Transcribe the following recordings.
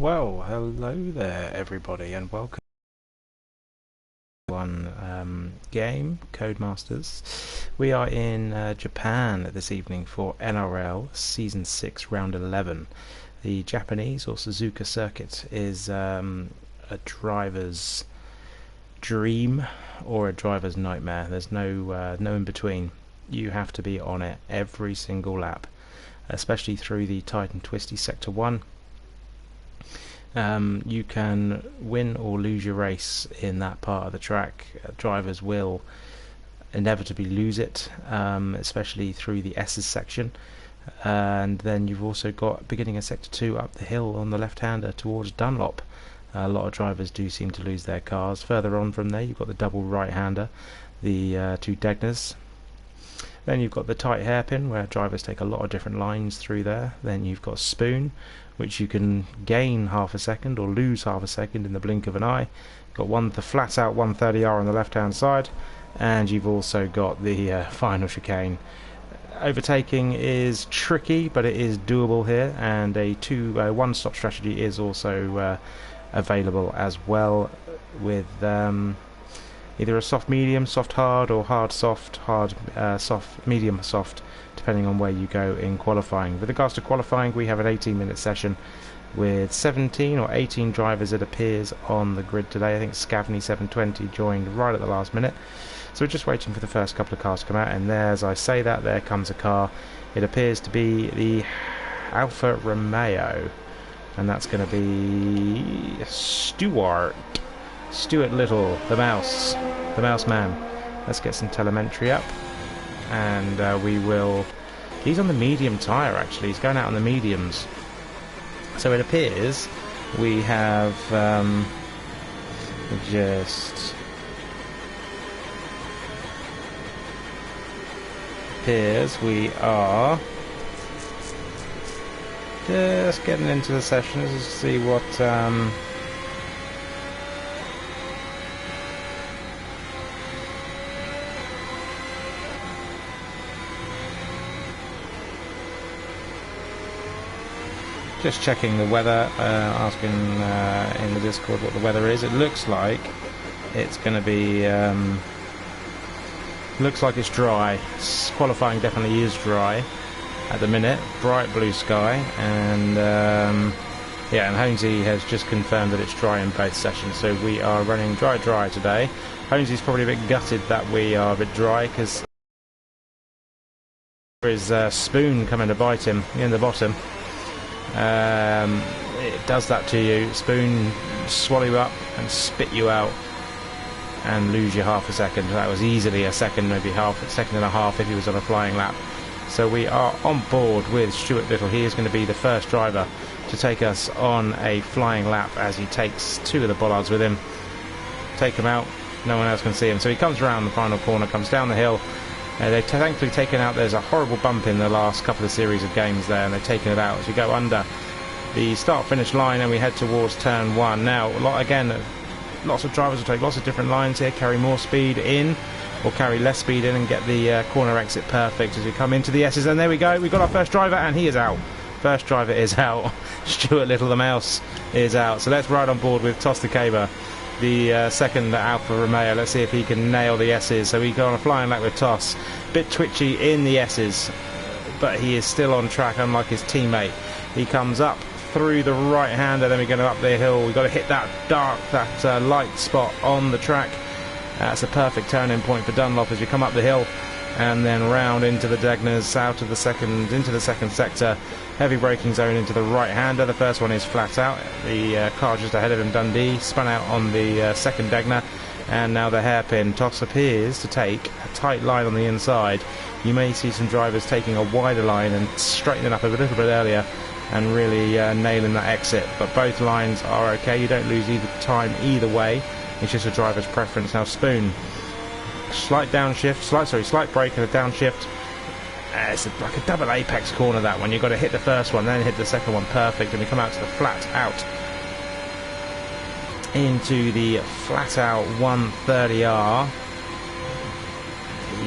Well, hello there everybody and welcome to one game, Codemasters. We are in Japan this evening for NRL Season 6 Round 11. The Japanese or Suzuka circuit is a driver's dream or a driver's nightmare. There's no in between. You have to be on it every single lap, especially through the tight and twisty Sector 1. You can win or lose your race in that part of the track. Drivers will inevitably lose it, especially through the S's section. And then you've also got, beginning of Sector 2, up the hill on the left-hander towards Dunlop. A lot of drivers do seem to lose their cars. Further on from there, you've got the double right-hander, the two Degners. Then you've got the tight hairpin, where drivers take a lot of different lines through there. Then you've got Spoon, which you can gain half a second or lose half a second in the blink of an eye. You've got the flat out 130R on the left hand side, and you've also got the final chicane. Overtaking is tricky, but it is doable here, and a one-stop strategy is also available as well, with either a soft medium, soft hard, or hard soft, soft medium soft, depending on where you go in qualifying. With regards to qualifying, we have an 18-minute session with 17 or 18 drivers, it appears, on the grid today. I think Scavney 720 joined right at the last minute. So we're just waiting for the first couple of cars to come out, and there, as I say that, there comes a car. It appears to be the Alfa Romeo, and that's going to be Stuart Little, the mouse man. Let's get some telemetry up, and we will. He's on the medium tyre actually. He's going out on the mediums. So it appears we have we are just getting into the sessions to see what. Just checking the weather, asking in the Discord what the weather is. It looks like it's going to be. Looks like it's dry. Qualifying definitely is dry at the minute. Bright blue sky, and yeah, and Honesy has just confirmed that it's dry in both sessions. So we are running dry today. Honesy's probably a bit gutted that we are a bit dry because there is Spoon coming to bite him in the bottom. It does that to you. Spoon swallow you up and spit you out and lose you half a second. That was easily a second, maybe a second and a half if he was on a flying lap. So we are on board with Stuart Little. He is going to be the first driver to take us on a flying lap, as he takes two of the bollards with him. Take him out, no one else can see him. So he comes around the final corner, comes down the hill. They've thankfully taken out, there's a horrible bump in the last couple of series of games there, and they've taken it out as we go under the start-finish line and we head towards turn 1. Now, again, lots of drivers will take lots of different lines here, carry more speed in or carry less speed in and get the corner exit perfect as we come into the S's. And there we go, we've got our first driver, and he is out. First driver is out. Stuart Little, the mouse, is out. So let's ride on board with Toss the Caber, the second Alfa Romeo. Let's see if he can nail the S's. So we go on a flying lap with Toss. Bit twitchy in the S's, but he is still on track, unlike his teammate. He comes up through the right-hander, then we're going to up the hill. We've got to hit that light spot on the track. That's a perfect turning point for Dunlop as we come up the hill and then round into the Degners, into the second sector. Heavy braking zone into the right-hander. The first one is flat out. The car just ahead of him, Dundee, spun out on the second Degner, and now the hairpin. Toss appears to take a tight line on the inside. You may see some drivers taking a wider line and straightening up a little bit earlier and really nailing that exit, but both lines are okay. You don't lose either time either way. It's just a driver's preference. Now Spoon, slight brake and a downshift. It's like a double apex corner, that one. You've got to hit the first one, then hit the second one perfect, and we come out to the flat out. Into the flat out 130R.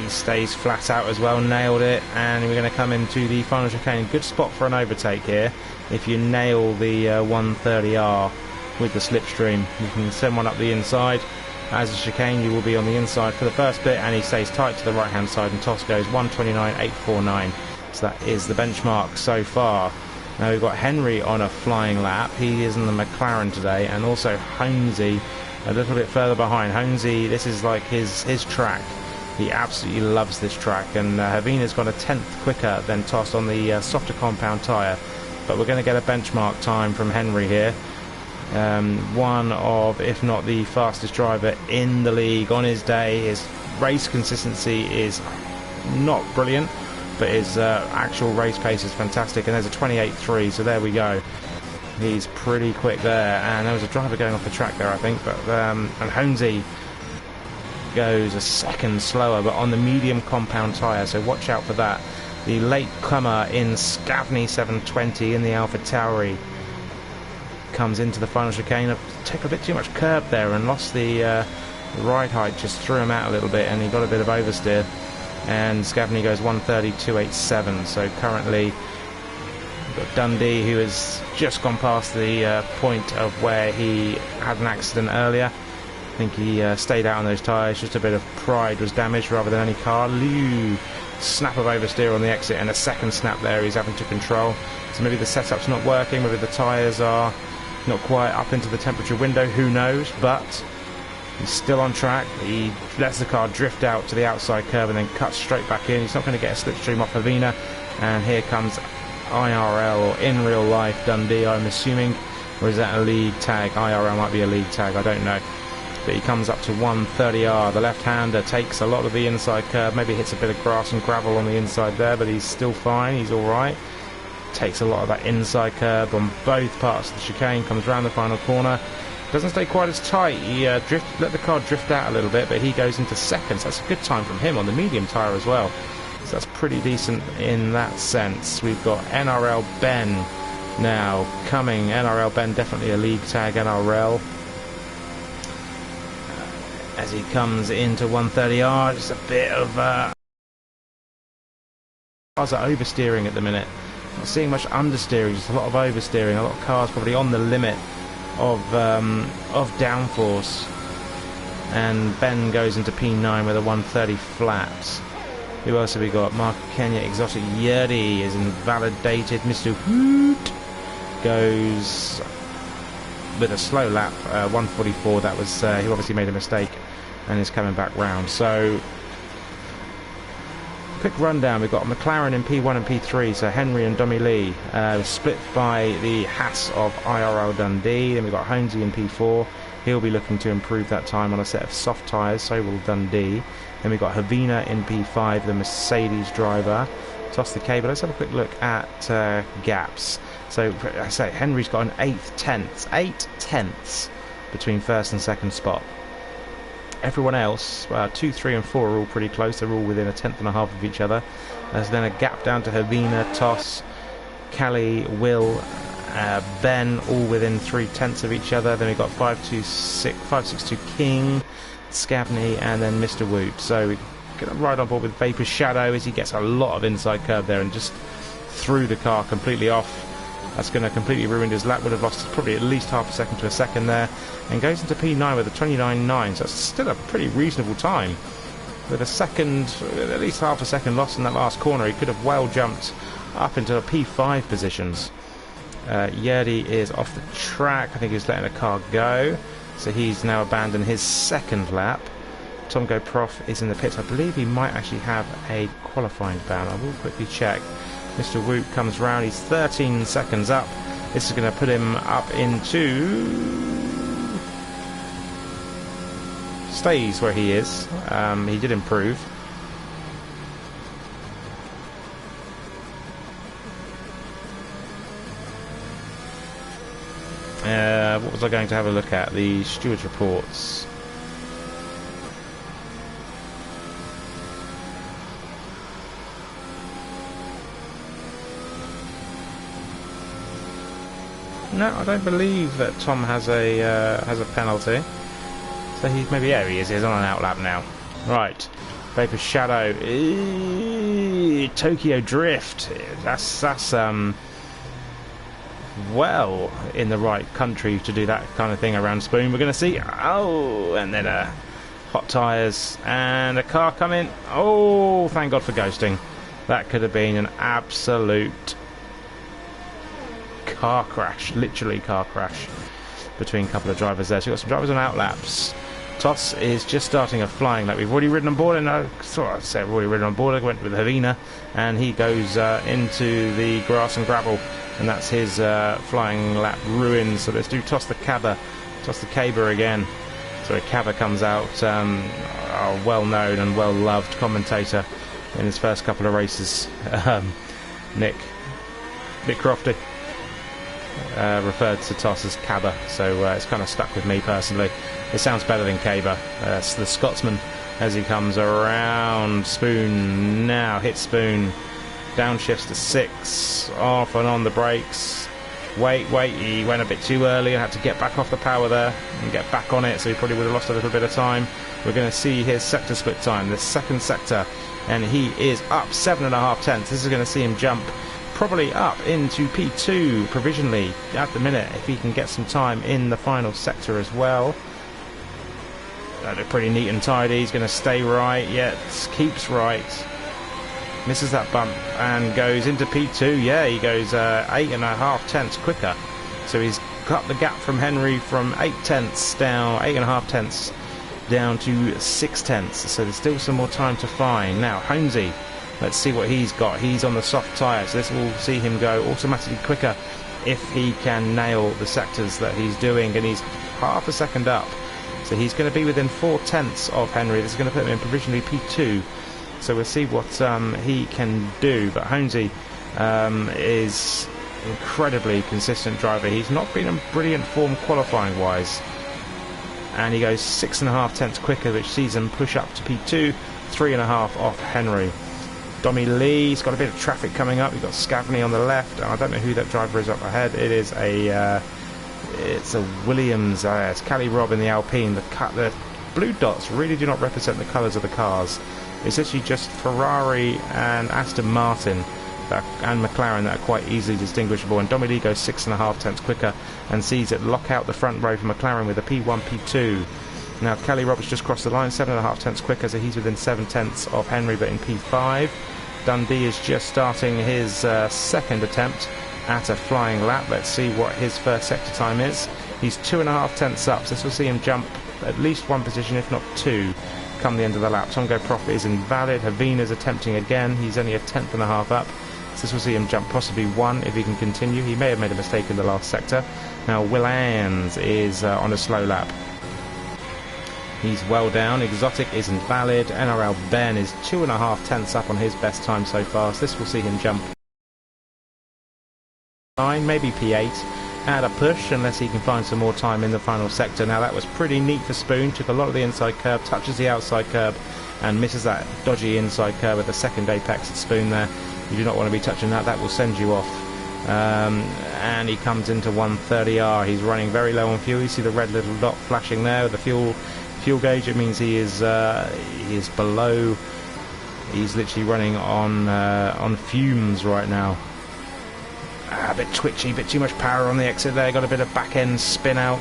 He stays flat out as well, nailed it, and we're going to come into the final chicane. Good spot for an overtake here. If you nail the 130R with the slipstream, you can send one up the inside. As a chicane, you will be on the inside for the first bit, and he stays tight to the right hand side, and toss goes 129.849. So that is the benchmark so far. Now we've got Henry on a flying lap. He is in the McLaren today, and also Holmesy a little bit further behind. Holmesy, this is like his track. He absolutely loves this track, and Havina's got a 10th quicker than Toss on the softer compound tyre. But we're going to get a benchmark time from Henry here. One of, if not the fastest driver in the league on his day. His race consistency is not brilliant, but his actual race pace is fantastic, and there's a 28.3, so there we go. He's pretty quick there, and there was a driver going off the track there, I think, but and Holmesy goes a second slower, but on the medium compound tyre, so watch out for that. The late comer in Scavney 720 in the Alpha Tauri comes into the final chicane. Took a bit too much curb there and lost the ride height, just threw him out a little bit, and he got a bit of oversteer. And Scavney goes 130.287. So currently we've got Dundee, who has just gone past the point of where he had an accident earlier. I think he stayed out on those tyres. Just a bit of pride was damaged rather than any car. Liu, snap of oversteer on the exit, and a second snap there he's having to control. So maybe the setup's not working, maybe the tyres are not quite up into the temperature window, who knows, but he's still on track. He lets the car drift out to the outside curve and then cuts straight back in. He's not going to get a slipstream off Havina, and here comes IRL, or in real life Dundee, I'm assuming, or is that a league tag? IRL might be a league tag, I don't know. But he comes up to 130R. The left-hander takes a lot of the inside curve, maybe hits a bit of grass and gravel on the inside there, but he's still fine, he's alright. Takes a lot of that inside curve on both parts of the chicane, comes round the final corner. Doesn't stay quite as tight. He let the car drift out a little bit, but he goes into second. So that's a good time from him on the medium tyre as well. So that's pretty decent in that sense. We've got NRL Ben now coming. NRL Ben, definitely a league tag NRL. As he comes into 130R, just a bit of cars are oversteering at the minute. Not seeing much understeering, just a lot of oversteering. A lot of cars probably on the limit of downforce. And Ben goes into P9 with a 130 flat. Who else have we got? Mark Kenya, Exotic Yurdi is invalidated. Mr. Hoot goes with a slow lap, 144. That was he obviously made a mistake and is coming back round. So quick rundown. We've got McLaren in P1 and P3, so Henry and Domi Lee split by the Haas of IRL Dundee. Then we've got Holmesy in P4. He'll be looking to improve that time on a set of soft tyres, so will Dundee. Then we've got Havina in P5, the Mercedes driver. Toss the cable. Let's have a quick look at gaps. So I say Henry's got an 8 tenths between first and second spot. Everyone else, 2, 3 and 4 are all pretty close. They're all within a tenth and a half of each other. There's then a gap down to Havina, Toss, Callie, Will, Ben, all within 3/10 of each other. Then we've got 562 King, Scavney, and then Mr. Woot. So we're going to ride on board with Vapor's Shadow as he gets a lot of inside curve there and just threw the car completely off. That's going to completely ruin his lap. Would have lost probably at least half a second to a second there, and goes into P9 with a 29.9. So that's still a pretty reasonable time. With a second, at least half a second lost in that last corner, he could have well jumped up into a P5 positions. Yerdy is off the track. I think he's letting the car go, so he's now abandoned his second lap. Tom Go Prof is in the pits. I believe he might actually have a qualifying ban. I will quickly check. Mr. Woot comes round. He's 13 seconds up. This is going to put him up into... stays where he is. He did improve. What was I going to have a look at? The stewards' reports. No, I don't believe that Tom has a penalty. So he's maybe, yeah, he is on an outlap now. Right. Vapor's Shadow. Tokyo Drift. That's well in the right country to do that kind of thing around Spoon. We're going to see. Oh, and then hot tyres and a car coming. Oh, thank God for ghosting. That could have been an absolute car crash, literally car crash between a couple of drivers there. So we've got some drivers on outlaps. Toss is just starting a flying lap. We've already ridden on board, and I said I've already ridden on board. I went with Havina, and he goes into the grass and gravel, and that's his flying lap ruins. So let's do Toss the Cabba again. So Cabba comes out, our well-known and well-loved commentator in his first couple of races, Nick Crofty. Referred to Toss as Cabba, so it's kind of stuck with me personally. It sounds better than Cabba. The Scotsman, as he comes around Spoon, now hits Spoon, downshifts to 6, off and on the brakes. Wait, he went a bit too early and had to get back off the power there and get back on it, so he probably would have lost a little bit of time. We're going to see his sector split time, the second sector, and he is up 7.5 tenths. This is going to see him jump probably up into P2 provisionally at the minute, if he can get some time in the final sector as well. That look pretty neat and tidy. He's going to stay right, yet keeps right. Misses that bump and goes into P2. Yeah, he goes 8.5 tenths quicker. So he's cut the gap from Henry from 8 tenths down, 8.5 tenths down to 6 tenths. So there's still some more time to find. Now, Holmesy, let's see what he's got. He's on the soft tyre, so this will see him go automatically quicker if he can nail the sectors that he's doing, and he's half a second up. So he's going to be within 4 tenths of Henry. This is going to put him in provisionally P2. So we'll see what he can do. But Holmesy is incredibly consistent driver. He's not been in brilliant form qualifying wise. And he goes 6.5 tenths quicker, which sees him push up to P2, 3.5 off Henry. Dommy Lee's got a bit of traffic coming up. You've got Scavney on the left, and I don't know who that driver is up ahead. It is it's a Williams. It's Cali Robb in the Alpine. The blue dots really do not represent the colours of the cars. It's actually just Ferrari and Aston Martin and McLaren that are quite easily distinguishable. And Dommy Lee goes 6.5 tenths quicker and sees it lock out the front row for McLaren with a P1, P2. Now Kelly Roberts just crossed the line, 7.5 tenths quicker, so he's within 7 tenths of Henry, but in P5. Dundee is just starting his second attempt at a flying lap. Let's see what his first sector time is. He's 2.5 tenths up, so this will see him jump at least 1 position, if not 2, come the end of the lap. Tongo Prof is invalid. Havina's attempting again. He's only 1.5 tenths up. So this will see him jump possibly 1 if he can continue. He may have made a mistake in the last sector. Now Will Anns is on a slow lap. He's well down. Exotic is invalid. NRL Ben is 2.5 tenths up on his best time so far. So this will see him jump 9, maybe P8. Add a push unless he can find some more time in the final sector. Now that was pretty neat for Spoon. Took a lot of the inside curb, touches the outside curb, and misses that dodgy inside curb at the second apex at Spoon there. You do not want to be touching that. That will send you off. And he comes into 130R. He's running very low on fuel. You see the red little dot flashing there with the fuel gauge. It means he is below. He's literally running on fumes right now. A bit twitchy, bit too much power on the exit there. Got a bit of back end spin out.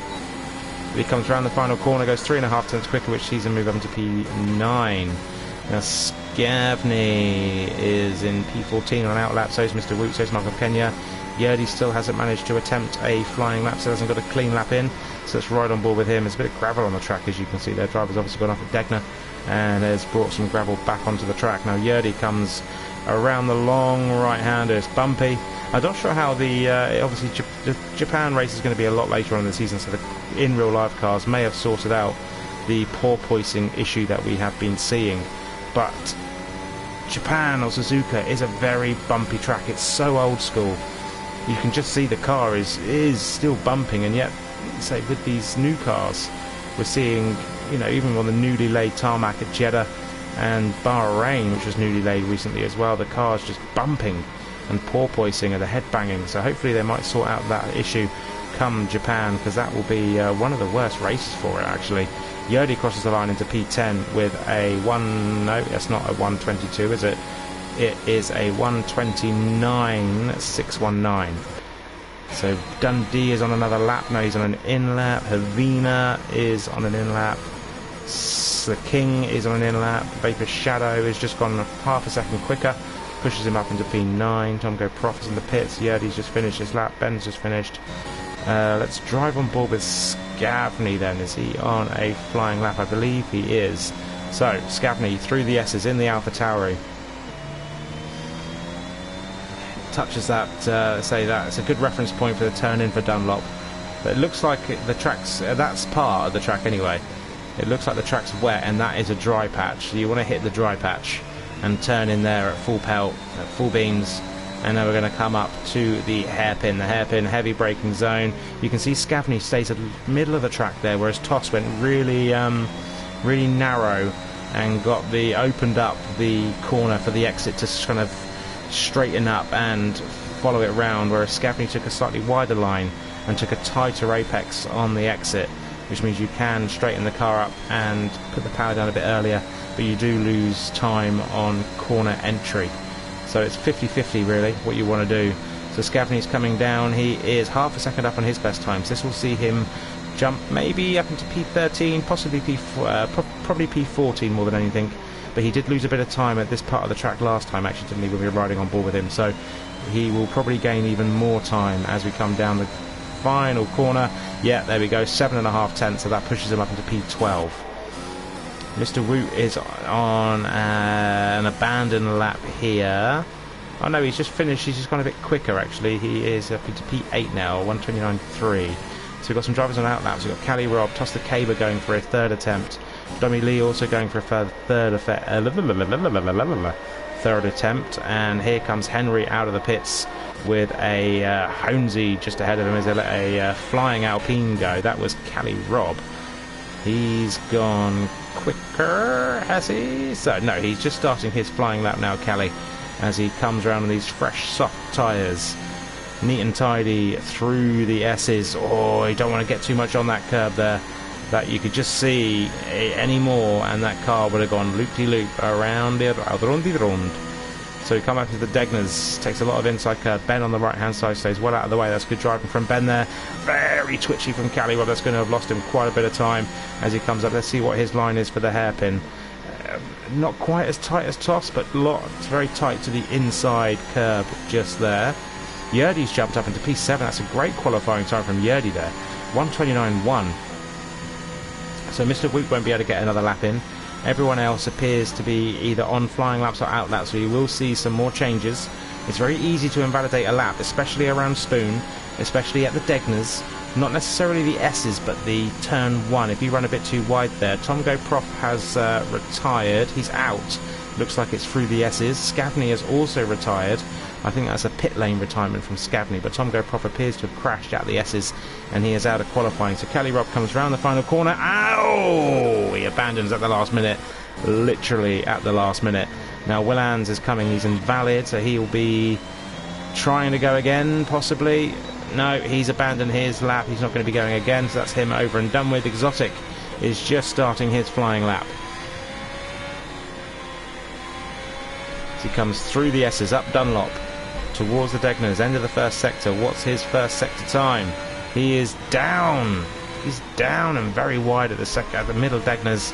He comes around the final corner, goes 3.5 tenths quicker, which sees him move up to P9. Now Scavney is in P14 on outlap. So is Mr. Woot, so is Michael Kenya. Yerdy still hasn't managed to attempt a flying lap, so hasn't got a clean lap in. So it's right on board with him. There's a bit of gravel on the track, as you can see there. Driver's obviously gone off at Degner and has brought some gravel back onto the track. Now Yerdy comes around the long right-hander. It's bumpy. I'm not sure how obviously the Japan race is going to be a lot later on in the season, so the in real life cars may have sorted out the porpoising issue that we have been seeing. But Japan or Suzuka is a very bumpy track. It's so old school. You can just see the car is still bumping, and yet, say, with these new cars, we're seeing, you know, even on the newly laid tarmac at Jeddah and Bahrain, which was newly laid recently as well, the car's just bumping and porpoising and the head banging. So hopefully they might sort out that issue come Japan, because that will be one of the worst races for it, actually. Yerdy crosses the line into P10 with a no, that's not a 1:22, is it? It is a 1:29.619. So Dundee is on another lap. No, he's on an in lap. Havina is on an in lap. The King is on an in lap. Vapor Shadow has just gone half a second quicker, pushes him up into P9. Tom Go Prof is in the pits. Yerdy's just finished his lap. Ben's just finished. Let's drive on board with Scavney then. Is he on a flying lap? I believe he is. So Scavney through the S's in the Alpha Tauri. Touches that, say that it's a good reference point for the turn in for Dunlop. But it looks like the track's, that's part of the track anyway. It looks like the track's wet, and that is a dry patch. So you want to hit the dry patch and turn in there at full pelt, at full beams. And now we're going to come up to the hairpin heavy braking zone. You can see Scavney stays at the middle of the track there, whereas Toss went really really narrow and opened up the corner for the exit to kind of straighten up and follow it round, whereas Scavney took a slightly wider line and took a tighter apex on the exit, which means you can straighten the car up and put the power down a bit earlier, but you do lose time on corner entry. So it's 50-50 really what you want to do. So Scavney's coming down. He is half a second up on his best times. This will see him jump maybe up into P13, possibly probably P14 more than anything. But he did lose a bit of time at this part of the track last time, actually, didn't he, when we were riding on board with him. So he will probably gain even more time as we come down the final corner. Yeah, there we go, 7.5 tenths, so that pushes him up into P12. Mr. Woot is on an abandoned lap here. Oh no, he's just finished, he's just gone a bit quicker actually. He is up into P8 now, 1:29.3. So we've got some drivers on out laps. We've got Cali Rob, Toss the Caber going for a third attempt. Dummy Lee also going for a third attempt. And here comes Henry out of the pits with a Honesy just ahead of him as a flying Alpine go. That was Cali Rob. He's gone quicker, has he? So no, he's just starting his flying lap now, Cali, as he comes around on these fresh soft tyres. Neat and tidy through the S's. Oh, you don't want to get too much on that curb there. That you could just see any more, and that car would have gone loop-de-loop around the rond. So we come up to the Degners, takes a lot of inside curve. Ben on the right-hand side stays well out of the way. That's good driving from Ben there. Very twitchy from Cali Rob. That's going to have lost him quite a bit of time as he comes up. Let's see what his line is for the hairpin. Not quite as tight as Toss, but very tight to the inside curb just there. Yerdy's jumped up into P7. That's a great qualifying time from Yerdy there. 1:29.1. So Mr. Woot won't be able to get another lap in. Everyone else appears to be either on flying laps or out laps, so you will see some more changes. It's very easy to invalidate a lap, especially around Spoon, especially at the Degners. Not necessarily the S's, but the turn 1. If you run a bit too wide there. Tom Go Prof has retired. He's out. Looks like it's through the S's. Scavney has also retired. I think that's a pit lane retirement from Scavney, but Tom Go Prof appears to have crashed at the S's, and he is out of qualifying. So Cali Rob comes round the final corner. Ow! He abandons at the last minute, literally at the last minute. Now Willans is coming. He's invalid, so he will be trying to go again, possibly. No, he's abandoned his lap. He's not going to be going again, so that's him over and done with. Exotic is just starting his flying lap. He comes through the S's, up Dunlop, towards the Degners, end of the first sector. What's his first sector time? He is down. He's down and very wide at the middle Degners.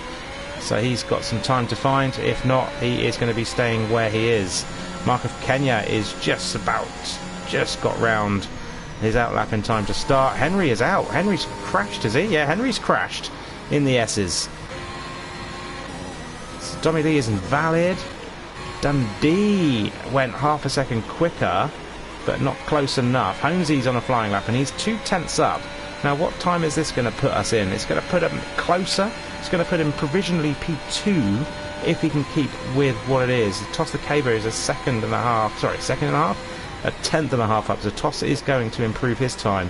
So he's got some time to find. If not, he is going to be staying where he is. Mark of Kenya is just got round his outlap in time to start. Henry is out. Henry's crashed, is he? Yeah, Henry's crashed in the S's. So Tommy Lee is invalid. Dundee went half a second quicker, but not close enough. Honesy's on a flying lap, and he's 2 tenths up. Now, what time is this going to put us in? It's going to put him closer. It's going to put him provisionally P2 if he can keep with what it is. Toss the Caber is a second and a half, a tenth and a half up. So Toss is going to improve his time,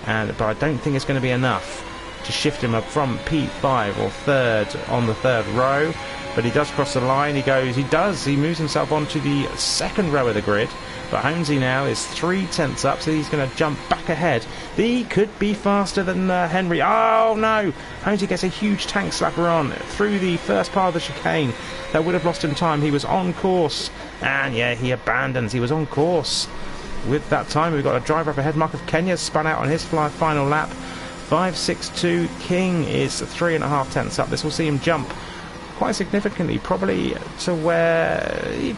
but I don't think it's going to be enough to shift him up from P5 or third on the third row. But he does cross the line. He moves himself onto the second row of the grid, But Holmesy now is 3/10 up, so he's going to jump back ahead. He could be faster than Henry. Oh no! Holmesy gets a huge tank slapper on through the first part of the chicane. That would have lost him time. He was on course, and yeah, he abandons. He was on course. With that time, we've got a driver up ahead. Mark of Kenya spun out on his final lap. 5.62. King is 3.5 up. This will see him jump quite significantly, probably to where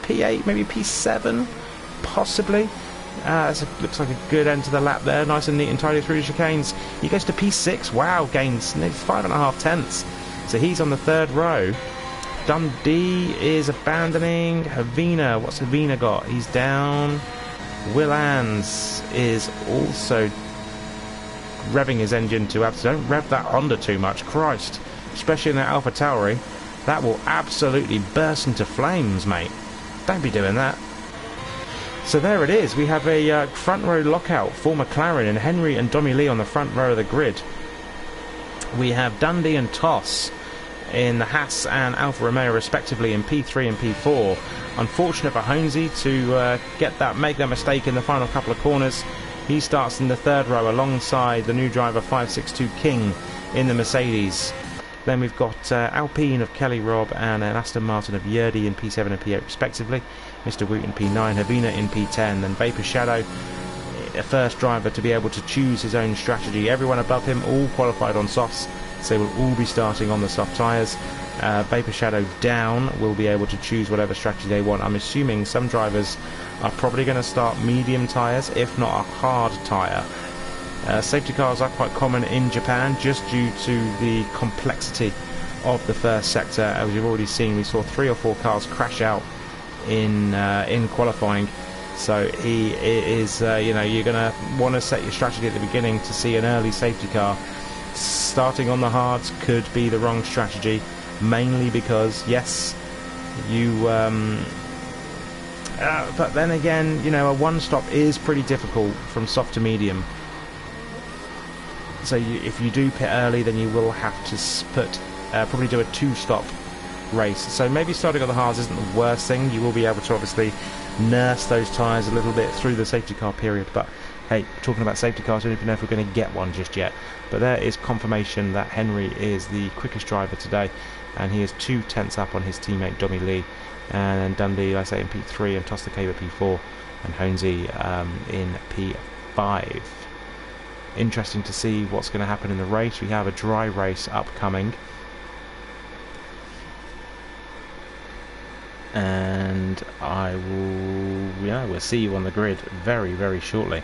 P8, maybe P7, possibly. Looks like a good end to the lap there, nice and neat and tidy through the chicanes. He goes to P6, wow, gains 5.5. So he's on the third row. Dundee is abandoning. Havina, what's Havina got? He's down. Will Ans is also revving his engine to absolutely. Don't rev that Honda too much, Christ. Especially in that Alpha Tauri. That will absolutely burst into flames, mate. Don't be doing that. So there it is. We have a front row lockout for McLaren, and Henry and Dommy Lee on the front row of the grid. We have Dundee and Toss in the Haas and Alfa Romeo respectively in P3 and P4. Unfortunate for Holmesy to make that mistake in the final couple of corners. He starts in the third row alongside the new driver 562 King in the Mercedes. Then we've got Alpine of Kelly Robb and an Aston Martin of Yerdy in P7 and P8 respectively. Mr. Woot in P9, Havina in P10, and Vapor Shadow, a first driver to be able to choose his own strategy. Everyone above him all qualified on softs, so they will all be starting on the soft tyres. Vapor Shadow down will be able to choose whatever strategy they want. I'm assuming some drivers are probably going to start medium tyres, if not a hard tyre. Safety cars are quite common in Japan just due to the complexity of the first sector. As you've already seen, we saw 3 or 4 cars crash out in qualifying. So he is, you're going to want to set your strategy at the beginning to see an early safety car. Starting on the hards could be the wrong strategy, mainly because, yes, you... but then again, a one-stop is pretty difficult from soft to medium. So if you do pit early, then you will have to probably do a 2-stop race. So maybe starting on the hards isn't the worst thing. You will be able to obviously nurse those tyres a little bit through the safety car period. But hey, talking about safety cars, I don't even know if we're going to get one just yet. But there is confirmation that Henry is the quickest driver today, and he is 2/10 up on his teammate Dommy Lee. And then Dundee, like I say, in P3, and Toss the Cable P4, and Holmesy in P5. Interesting to see what's going to happen in the race. We have a dry race upcoming, and we'll see you on the grid very, very shortly.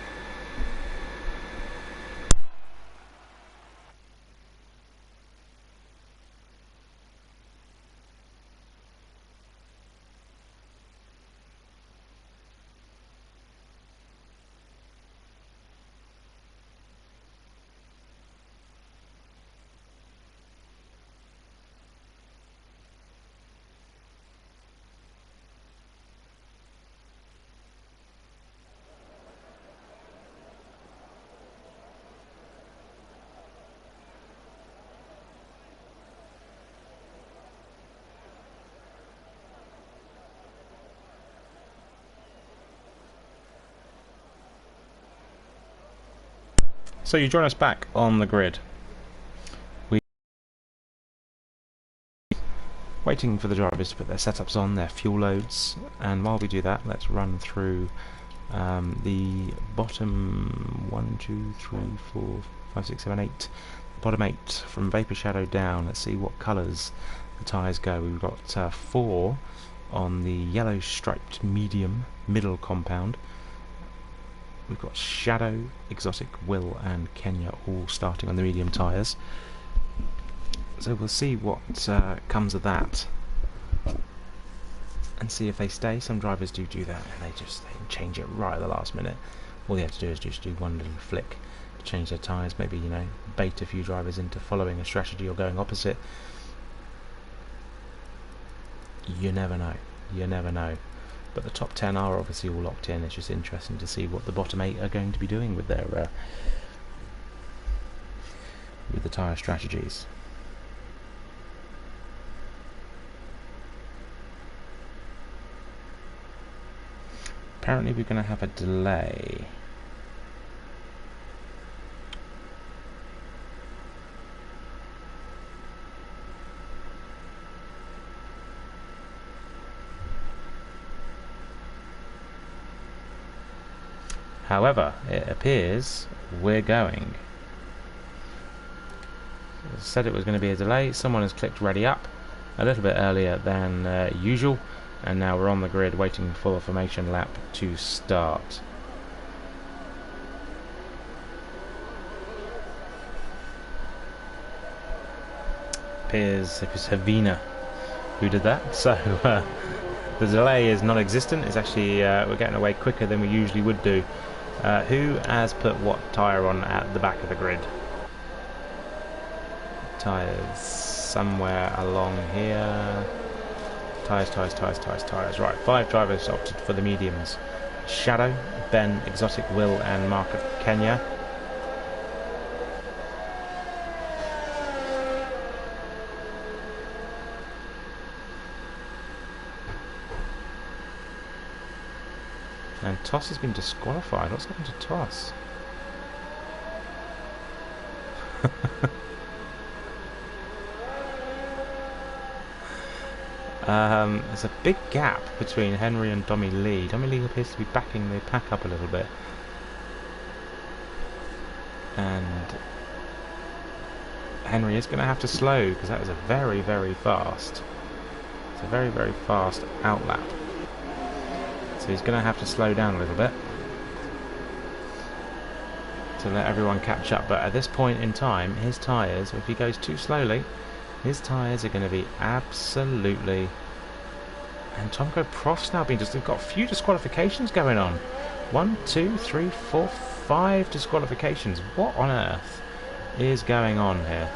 So you join us back on the grid. We're waiting for the drivers to put their setups on, their fuel loads, and while we do that, let's run through the bottom 1, 2, 3, 4, 5, 6, 7, 8. Bottom 8 from Vapor Shadow down. Let's see what colours the tyres go. We've got 4 on the yellow striped medium middle compound. We've got Shadow, Exotic, Will and Kenya all starting on the medium tyres. So we'll see what comes of that and see if they stay. Some drivers do that, and they change it right at the last minute. All they have to do is just do one little flick to change their tyres, maybe bait a few drivers into following a strategy or going opposite. You never know. But the top 10 are obviously all locked in. It's just interesting to see what the bottom 8 are going to be doing with their with the tyre strategies. Apparently we're going to have a delay. However, it appears we're going. It said it was going to be a delay. Someone has clicked ready up a little bit earlier than usual, and now we're on the grid waiting for the formation lap to start. Appears it was Havina who did that, so the delay is non-existent. It's actually we're getting away quicker than we usually would do. Who has put what tyre on at the back of the grid? Tyres somewhere along here. Tyres. Right, 5 drivers opted for the mediums. Shadow, Ben, Exotic, Will and Mark of Kenya. And Toss has been disqualified. What's happened to Toss? There's a big gap between Henry and Dommy Lee. Dommy Lee appears to be backing the pack up a little bit. And Henry is going to have to slow, because that is a very, very fast. It's a very, very fast outlap. So he's going to have to slow down a little bit to let everyone catch up. But at this point in time, his tyres, if he goes too slowly, his tyres are going to be absolutely... And Tomko Prof's now been just... They've got a few disqualifications going on. 1, 2, 3, 4, 5 disqualifications. What on earth is going on here?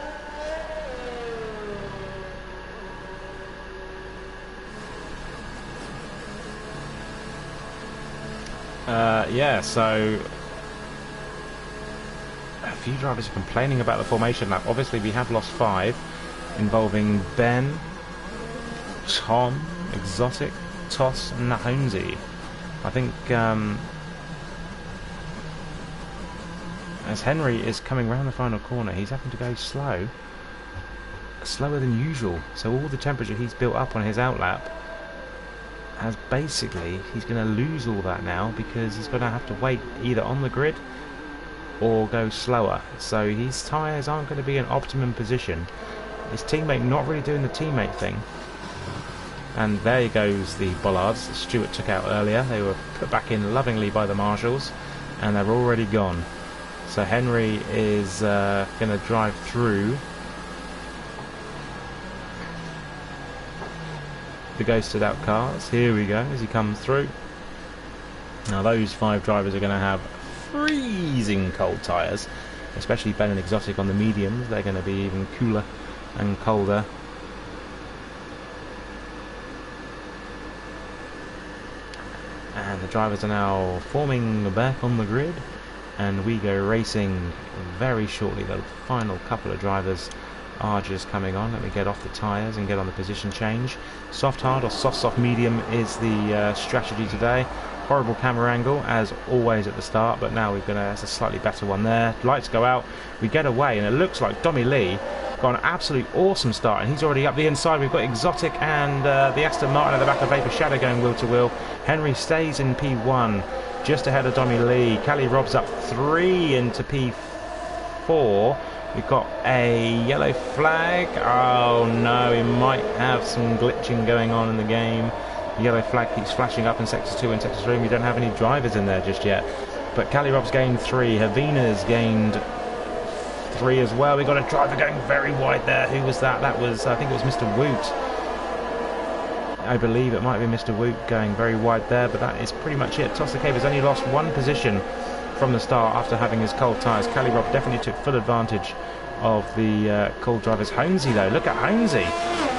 Yeah, so a few drivers are complaining about the formation lap. Obviously we have lost 5, involving Ben, Tom, Exotic, Toss and Nahonzi. I think as Henry is coming round the final corner, he's having to go slower than usual. So all the temperature he's built up on his outlap has basically, he's going to lose all that now, because he's going to have to wait either on the grid or go slower. So his tyres aren't going to be in optimum position. His teammate not really doing the teammate thing. And there goes the bollards that Stewart took out earlier. They were put back in lovingly by the marshals, and they're already gone. So Henry is going to drive through the ghosted out cars. Here we go, as he comes through. Now those 5 drivers are going to have freezing cold tyres, especially Ben and Exotic on the mediums. They're going to be even cooler and colder. And the drivers are now forming back on the grid, and we go racing very shortly. The final couple of drivers are just coming on. Let me get off the tyres and get on the position change. Soft hard or soft medium is the strategy today. Horrible camera angle as always at the start, but now that's a slightly better one there. Lights go out, we get away, and it looks like Dommy Lee got an absolute awesome start, and he's already up the inside. We've got Exotic and the Aston Martin at the back of Vapor Shadow going wheel to wheel. Henry stays in P1 just ahead of Dommy Lee. Callie Rob's up 3 into P4. We've got a yellow flag. Oh no, we might have some glitching going on in the game. The yellow flag keeps flashing up in Sector 2 and Sector 3. We don't have any drivers in there just yet. But Callie Rob's gained 3. Havina's gained 3 as well. We got a driver going very wide there. Who was that? That was, I think it was Mr. Woot. I believe it might be Mr. Woot going very wide there, but that is pretty much it. Toss the Cave has only lost 1 position from the start after having his cold tyres. Callie Rob definitely took full advantage of the cold drivers. Holmesy though, look at Holmesy.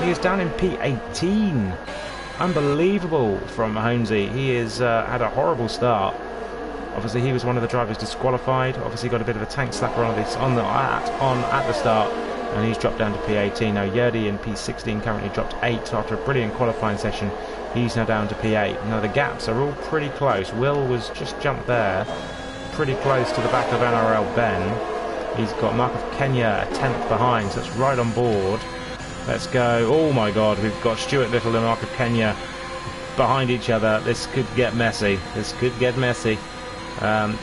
He is down in P18. Unbelievable from Holmesy. He has had a horrible start Obviously, he was one of the drivers disqualified. Obviously, got a bit of a tank slapper on this at the start, and he's dropped down to P18 now. Yerdy in P16 currently dropped 8 after a brilliant qualifying session. He's now down to P8. Now the gaps are all pretty close. Will was just jumped there, pretty close to the back of NRL Ben. He's got Mark of Kenya a 10th behind, so that's right on board. Let's go. Oh my God, we've got Stuart Little and Mark of Kenya behind each other. This could get messy. This could get messy.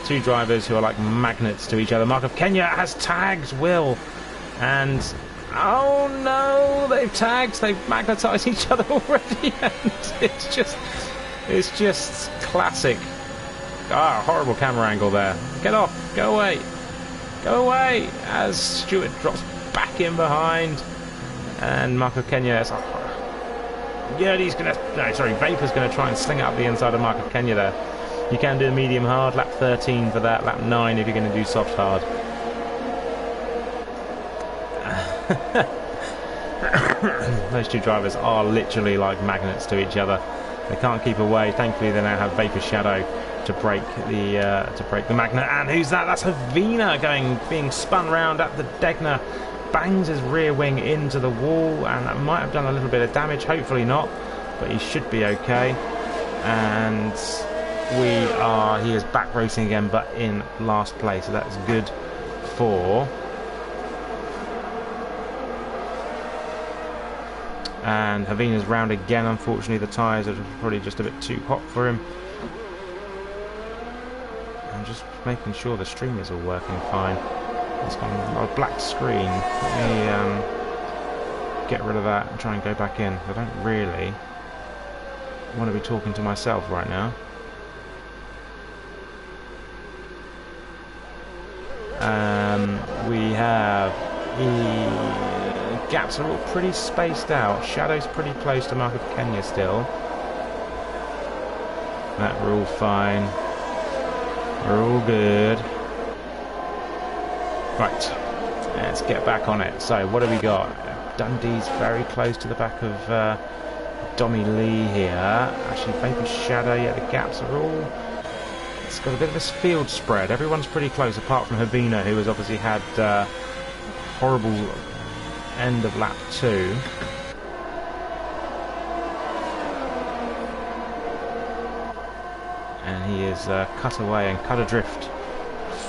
Two drivers who are like magnets to each other. Mark of Kenya has tagged Will, and oh no, they've magnetised each other already, and it's just classic. Ah, horrible camera angle there. Get off, go away, as Stuart drops back in behind, and Mark of Kenya is Vapor's gonna try and sling it up the inside of Mark of Kenya there. You can do a medium hard, lap 13 for that, lap 9 if you're going to do soft hard. Those two drivers are literally like magnets to each other. They can't keep away. Thankfully, they now have Vapor's Shadow to break the magnet. And who's that? That's Havina being spun round at the Degner. Bangs his rear wing into the wall, and that might have done a little bit of damage. Hopefully not, but he should be okay. And he is back racing again, but in last place, so that's good for. And Havina's round again. Unfortunately, the tyres are probably just a bit too hot for him. I'm just making sure the stream is all working fine. It's got a black screen. Let me get rid of that and try and go back in. I don't really want to be talking to myself right now. We have gaps are all pretty spaced out. Shadow's pretty close to Mark of Kenya still. That we're all fine. We're all good. Right, let's get back on it. So what do we got? Dundee's very close to the back of Dommy Lee here. Actually, Vapor's Shadow. Yeah, the gaps are all. It's got a bit of a field spread. Everyone's pretty close, apart from Havina, who has obviously had horrible end of lap 2. And he is cut away and cut adrift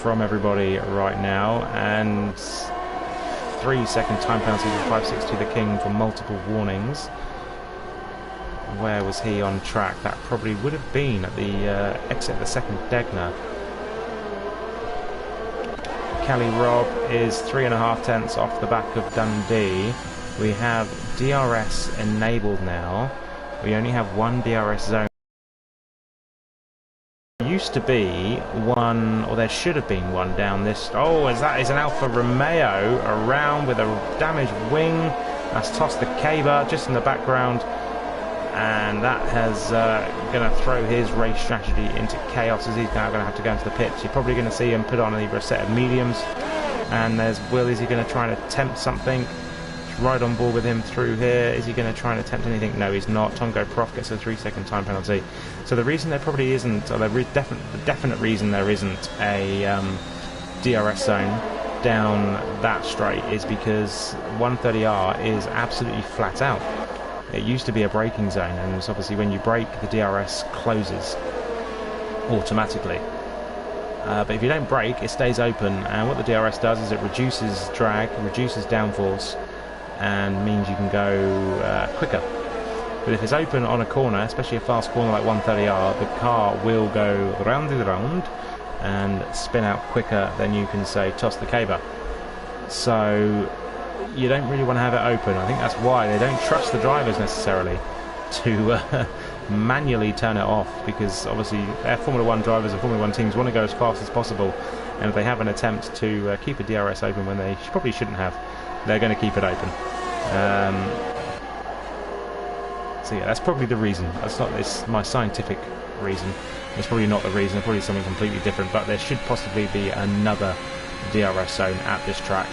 from everybody right now. And 3-second time penalty for 5.62 the King for multiple warnings. Where was he on track? That probably would have been at the exit of the second Degner. Kelly Robb is 3.5 tenths off the back of Dundee. We have DRS enabled now. We only have one DRS zone. There used to be one, or there should have been one down this. Oh, is an Alfa Romeo around with a damaged wing. That's tossed the caber just in the background. And that has going to throw his race strategy into chaos, as he's now going to have to go into the pits. You're probably going to see him put on either a set of mediums. And there's Will. Is he going to try and attempt something? Right on board with him through here. Is he going to try and attempt anything? No, he's not. Tongo Prof gets a 3-second time penalty. So the reason there probably isn't, or the definite reason there isn't a DRS zone down that straight is because 130R is absolutely flat out. It used to be a braking zone, and it's obviously when you brake, the DRS closes automatically. But if you don't brake, it stays open, and what the DRS does is it reduces drag, reduces downforce, and means you can go quicker. But if it's open on a corner, especially a fast corner like 130R, the car will go round and round and spin out quicker than you can, say, toss the caber. So you don't really want to have it open. I think that's why they don't trust the drivers necessarily to manually turn it off, because obviously their Formula 1 drivers and Formula 1 teams want to go as fast as possible, and if they have an attempt to keep a DRS open when they probably shouldn't have, they're going to keep it open. So yeah, that's probably the reason. That's not my scientific reason. It's probably not the reason. It's probably something completely different, but there should possibly be another DRS zone at this track.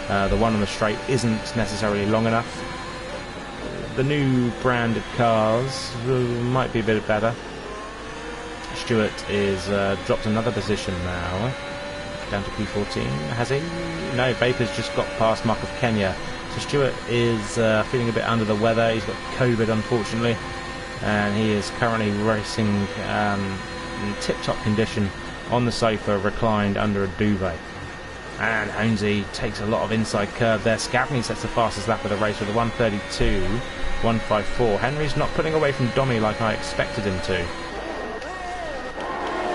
The one on the straight isn't necessarily long enough. The new branded cars might be a bit better. Stewart is dropped another position now, down to P14. Has he? No, Vapor's just got past Mark of Kenya. So Stewart is feeling a bit under the weather. He's got COVID, unfortunately, and he is currently racing in tip-top condition on the sofa, reclined under a duvet. And Honesy takes a lot of inside curve there. Scavney sets the fastest lap of the race with a 1:32.154. Henry's not putting away from Dommy like I expected him to.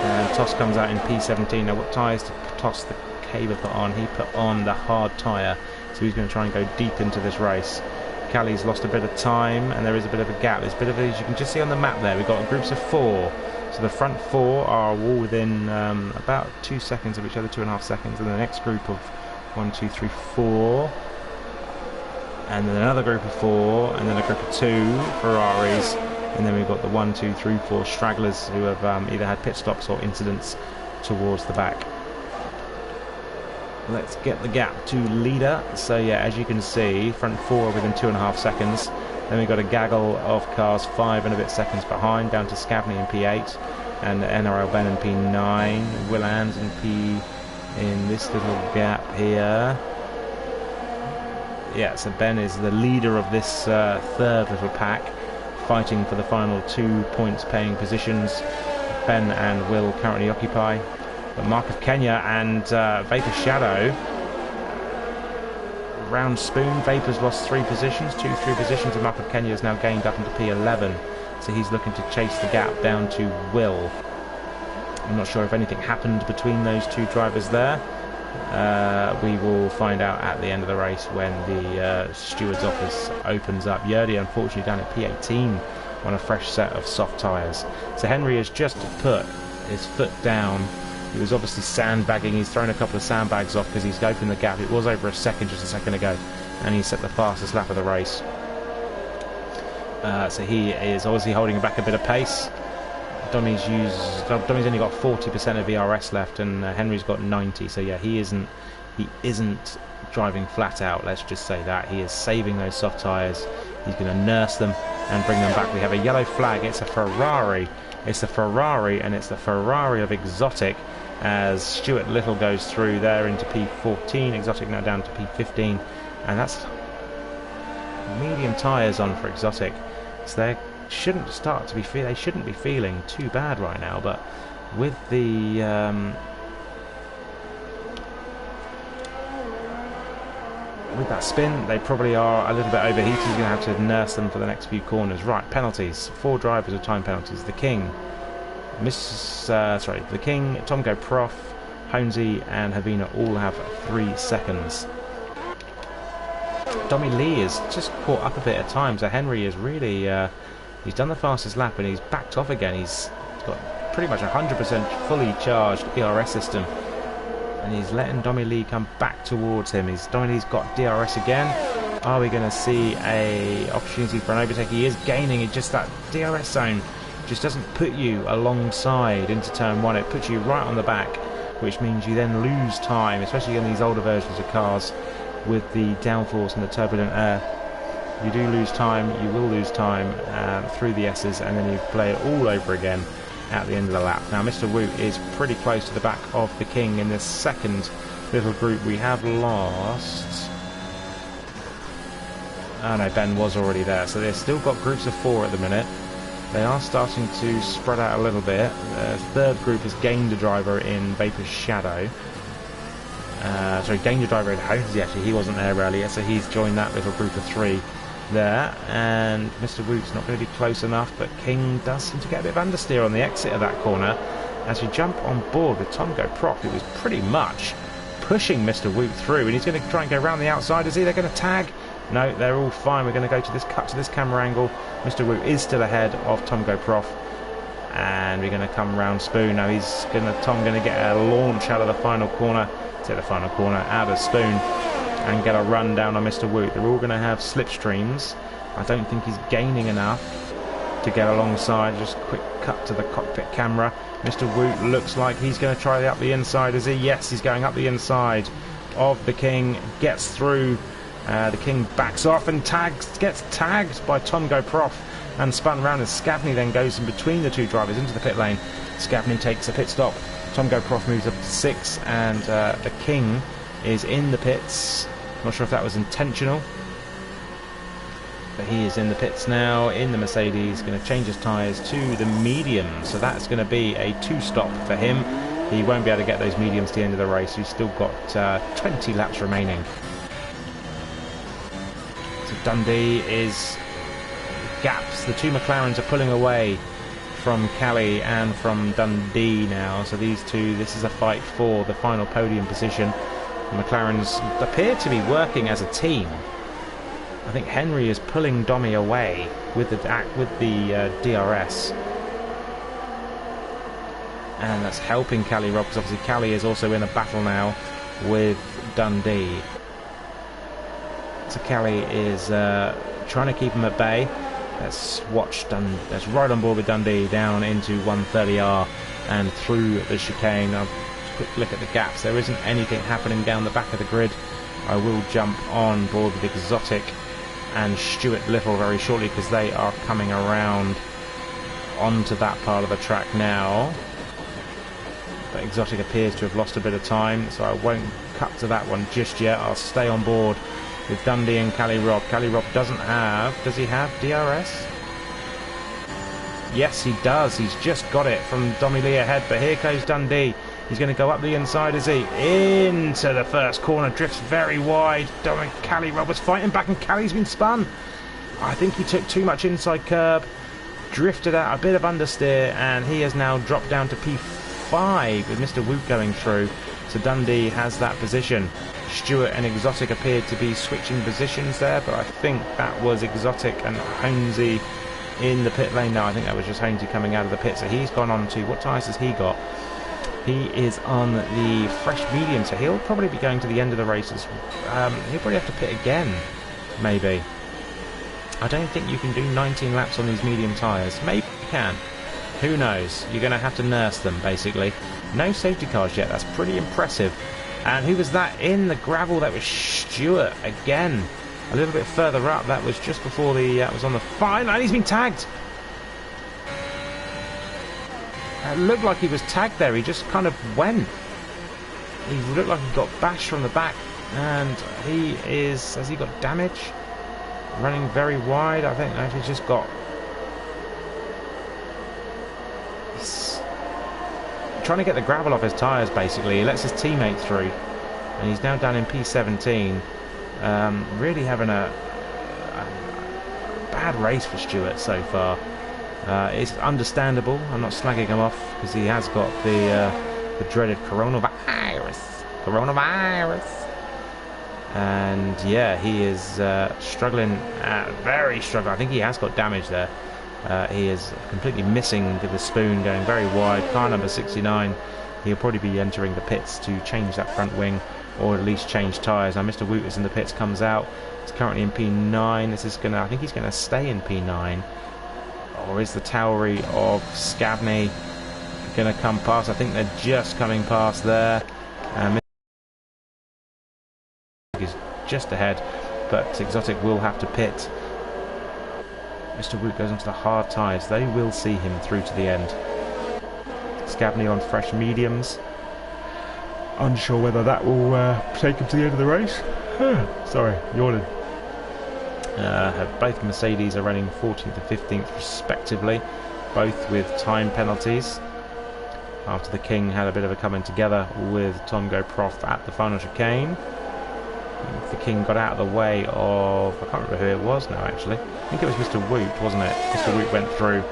And Toss comes out in P17. Now, what tyres did Toss the Caber put on? He put on the hard tyre, so he's going to try and go deep into this race. Callie's lost a bit of time, and there is a bit of a gap. There's a bit of, as you can just see on the map there, we've got groups of 4. So the front 4 are all within about 2 seconds of each other, 2.5 seconds, and the next group of 1, 2, 3, 4, and then another group of 4, and then a group of 2 Ferraris, and then we've got the 1, 2, 3, 4 stragglers who have either had pit stops or incidents towards the back. Let's get the gap to leader. So yeah, as you can see, front 4 within 2.5 seconds. Then we've got a gaggle of cars 5 and a bit seconds behind, down to Scavney in P8, and NRL Ben in P9, Willands in this little gap here. Yeah, so Ben is the leader of this third little pack, fighting for the final 2 points paying positions. Ben and Will currently occupy. But Mark of Kenya and Vapor Shadow round Spoon. Vapor's lost 3 positions, 2-3 positions, and Mark of Kenya has now gained up into P11, so he's looking to chase the gap down to Will. I'm not sure if anything happened between those 2 drivers there. We will find out at the end of the race when the steward's office opens up. Yerdy unfortunately down at P18 on a fresh set of soft tyres. So Henry has just put his foot down. He was obviously sandbagging. He's thrown a couple of sandbags off because he's opened the gap. It was over a second just a second ago, and he set the fastest lap of the race. So he is obviously holding back a bit of pace. Dommy's only got 40% of VRS left, and Henry's got 90. So yeah, he isn't driving flat out. Let's just say that he is saving those soft tyres. He's going to nurse them and bring them back. We have a yellow flag. It's a Ferrari. It's a Ferrari, and it's the Ferrari of Exotic, as Stuart Little goes through there into P14. Exotic now down to P15, and that's medium tyres on for Exotic, so they shouldn't be feeling too bad right now. But with the with that spin, they probably are a little bit overheated. He's going to have to nurse them for the next few corners. Right, penalties. 4 drivers with time penalties. The King, the King, Tom Go Prof, Honesy, and Havina all have 3 seconds. Dommy Lee is just caught up a bit at times. So Henry is really, he's done the fastest lap and he's backed off again. He's got pretty much 100% fully charged ERS system, and he's letting Dommy Lee come back towards him. Dommy Lee's got DRS again. Are we going to see a opportunity for an overtake? He is gaining. It just, that DRS zone just doesn't put you alongside into turn 1. It puts you right on the back, which means you then lose time, especially in these older versions of cars with the downforce and the turbulent air. You do lose time. You will lose time through the S's, and then you play it all over again at the end of the lap. Now Mr. Woot is pretty close to the back of the King in this second little group. We have lost... oh no, Ben was already there, so they've still got groups of 4 at the minute. They are starting to spread out a little bit. Third group has gained a driver in Vapor's Shadow. Gained a driver in Honesy, actually. He wasn't there earlier, so he's joined that little group of 3 there. And Mr. Woot's not going to be close enough, but King does seem to get a bit of understeer on the exit of that corner as we jump on board with Tom Go Prof, who was pretty much pushing Mr. Woot through, and he's going to try and go around the outside. Is he? They're going to tag? No, they're all fine. We're going to go to this cut to this camera angle. Mr. Woot is still ahead of Tom Go Prof, and we're going to come round Spoon. Now Tom going to get a launch out of the final corner, out of Spoon, and get a run down on Mr. Woot. They're all going to have slipstreams. I don't think he's gaining enough to get alongside. Just quick cut to the cockpit camera. Mr. Woot looks like he's going to try up the inside. Is he? Yes, he's going up the inside of the King. Gets through. The King backs off and gets tagged by Tom Go Prof. and spun around, and Scavney then goes in between the two drivers into the pit lane. Scavney takes a pit stop. Tomgo Prof moves up to 6, and the King is in the pits. Not sure if that was intentional, but he is in the pits now in the Mercedes, going to change his tyres to the mediums, so that's going to be a 2-stop for him. He won't be able to get those mediums to the end of the race. He's still got 20 laps remaining. So Dundee is gaps. The two McLarens are pulling away from Cali and from Dundee now, so these two, this is a fight for the final podium position. The McLarens appear to be working as a team. I think Henry is pulling Domi away with the DRS, and that's helping Cali Rob, because obviously Cali is also in a battle now with Dundee. So Cali is trying to keep him at bay. Let's watch Let's ride on board with Dundee down into 130R and through the chicane. Now, quick look at the gaps. There isn't anything happening down the back of the grid. I will jump on board with Exotic and Stuart Little very shortly, because they are coming around onto that part of the track now. But Exotic appears to have lost a bit of time, so I won't cut to that one just yet. I'll stay on board with Dundee and Cali Rob. Cali Rob doesn't have... Does he have DRS? Yes, he does. He's just got it from Domi Lee ahead, but here goes Dundee. He's going to go up the inside, is he? Into the first corner, drifts very wide. Cali Rob was fighting back, and Cali's been spun. I think he took too much inside curb, drifted out, a bit of understeer, and he has now dropped down to P5 with Mr. Woot going through. So Dundee has that position. Stewart and Exotic appeared to be switching positions there, but I think that was Exotic and Holmesy in the pit lane now. I think that was just Holmesy coming out of the pit, so he's gone on to... What tyres has he got? He is on the fresh medium, so he'll probably be going to the end of the races. He'll probably have to pit again, maybe. I don't think you can do 19 laps on these medium tyres. Maybe you can. Who knows? You're going to have to nurse them, basically. No safety cars yet. That's pretty impressive. And who was that in the gravel? That was Stewart again. A little bit further up. That was just before the... that was on the final. And he's been tagged. It looked like he was tagged there. He just kind of went. He looked like he got bashed from the back. And he is... Has he got damage? Running very wide. I think he's just got... He's trying to get the gravel off his tyres, basically. He lets his teammate through. And he's now down in P17. Really having a bad race for Stewart so far. It's understandable. I'm not slagging him off, because he has got the dreaded coronavirus. And yeah, he is struggling, very struggling. I think he has got damage there. He is completely missing the spoon, going very wide. Car number 69. He'll probably be entering the pits to change that front wing, or at least change tyres. Now Mr. Woot is in the pits, comes out. He's currently in P9. This is gonna... I think he's gonna stay in P9. Or is the Towery of Scavney going to come past? I think they're just coming past there. Is just ahead, but Exotic will have to pit. Mr. Woot goes onto the hard tyres. They will see him through to the end. Scavney on fresh mediums. Unsure whether that will take him to the end of the race. Sorry, yawning. Both Mercedes are running 14th and 15th respectively, both with time penalties, after the King had a bit of a coming together with Tomgo Prof at the final chicane. The King got out of the way of... I can't remember who it was now, actually. I think it was Mr. Woot, wasn't it? Mr. Woot went through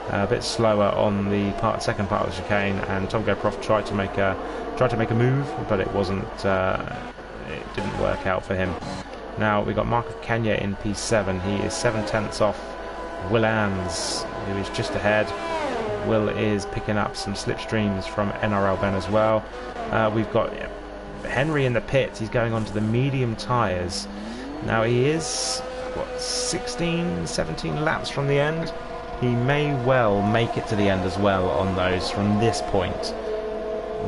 a bit slower on the second part of the chicane, and Tomgo Prof tried to make a move, but it wasn't... it didn't work out for him. Now we've got Mark of Kenya in P7. He is 7/10 off Will Ans, who is just ahead. Will is picking up some slipstreams from NRL Ben as well. We've got Henry in the pits. He's going on to the medium tyres. Now he is, what, 16, 17 laps from the end. He may well make it to the end as well on those from this point.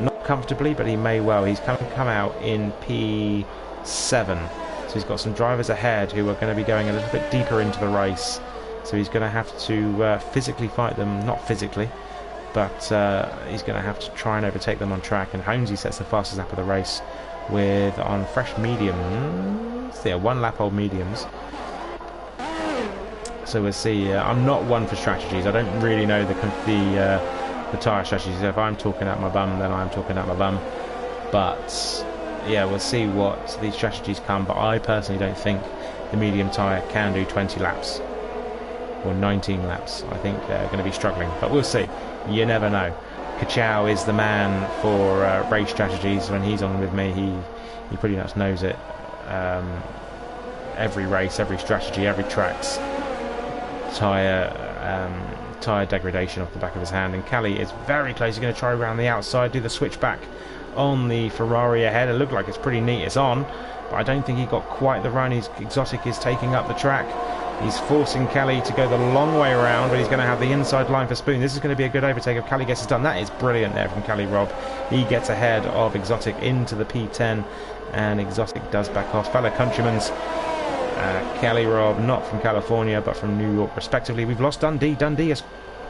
Not comfortably, but he may well. He's come out in P7. So he's got some drivers ahead who are going to be going a little bit deeper into the race. so he's going to have to physically fight them, not physically, but he's going to have to try and overtake them on track. And Holmesy sets the fastest lap of the race with, on fresh mediums, yeah, 1 lap old mediums. So we'll see. I'm not one for strategies. I don't really know the tyre strategies. If I'm talking out my bum, then I'm talking out my bum. But yeah, we'll see what these strategies come. But I personally don't think the medium tyre can do 20 laps or 19 laps. I think they're going to be struggling, but we'll see. You never know. Kachow is the man for race strategies. When he's on with me, he pretty much knows it. Every race, every strategy, every track's tyre degradation off the back of his hand. And Kelly is very close. He's going to try around the outside, do the switchback on the Ferrari ahead. It looked like it's pretty neat. It's on, but I don't think he got quite the run. His Exotic is taking up the track. He's forcing Kelly to go the long way around, but he's going to have the inside line for Spoon. This is going to be a good overtake if Kelly gets it done. That is brilliant there from Kelly Robb. He gets ahead of Exotic into the P10, and Exotic does back off. Fellow countrymen's Kelly Robb, not from California but from New York respectively. We've lost Dundee. Dundee is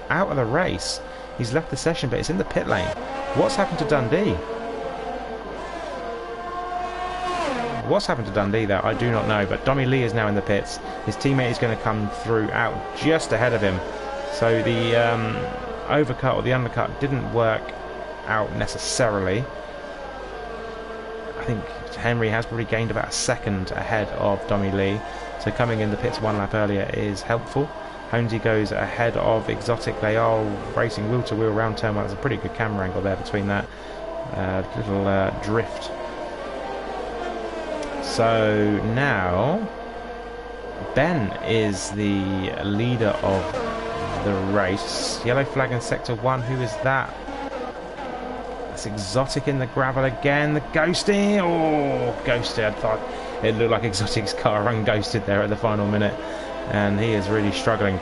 out of the race. He's left the session, but it's in the pit lane. What's happened to Dundee? What's happened to Dundee there? I do not know, but Dommy Lee is now in the pits. His teammate is going to come through out just ahead of him. So the overcut or the undercut didn't work out necessarily. I think Henry has probably gained about a second ahead of Dommy Lee. So coming in the pits 1 lap earlier is helpful. Holmesy goes ahead of Exotic. They are racing wheel to wheel around turn 1. There's a pretty good camera angle there between that little drift. So now Ben is the leader of the race. Yellow flag in sector 1. Who is that? That's Exotic in the gravel again. The ghosting. Oh, ghosted. I thought it looked like Exotic's car unghosted there at the final minute, and he is really struggling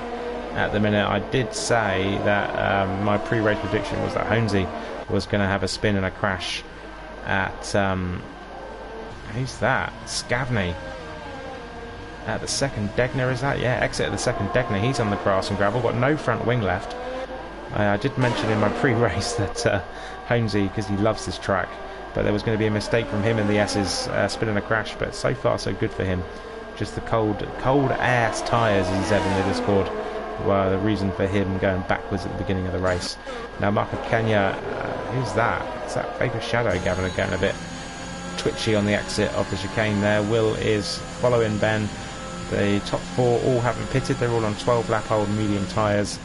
at the minute. I did say that my pre-race prediction was that Holmesy was going to have a spin and a crash at who's that? Scavney at the second Degner, is that? Yeah, exit at the second Degner. He's on the grass and gravel, got no front wing left. I did mention in my pre-race that Holmesy, because he loves this track, but there was going to be a mistake from him in the S's, spinning a crash, but so far so good for him. Just the cold ass tyres, as he said in the Discord, were the reason for him going backwards at the beginning of the race. Now Mark of Kenya, who's that? It's that Vapor Shadow Gavin getting a bit twitchy on the exit of the chicane there. Will is following Ben. The top 4 all haven't pitted. They're all on 12 lap old medium tyres.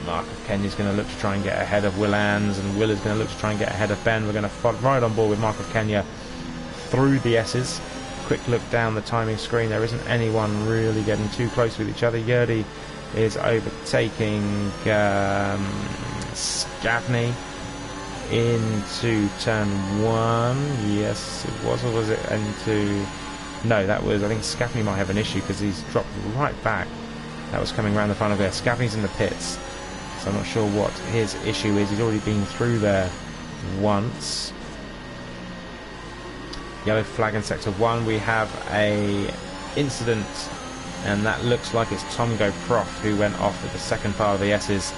Mark of Kenya's going to look to try and get ahead of Will Anns, and Will is going to look to try and get ahead of Ben. We're going to ride on board with Mark of Kenya through the S's. Quick look down the timing screen. There isn't anyone really getting too close with each other. Yerdy is overtaking Scavney into turn 1. Yes, it was. Or was it into... No, that was... I think Scavney might have an issue because he's dropped right back. That was coming around the final gear. Scavney's in the pits, so I'm not sure what his issue is. He's already been through there once. Yellow flag in sector 1. We have a incident, and that looks like it's Tom Prof who went off at the second part of the S's,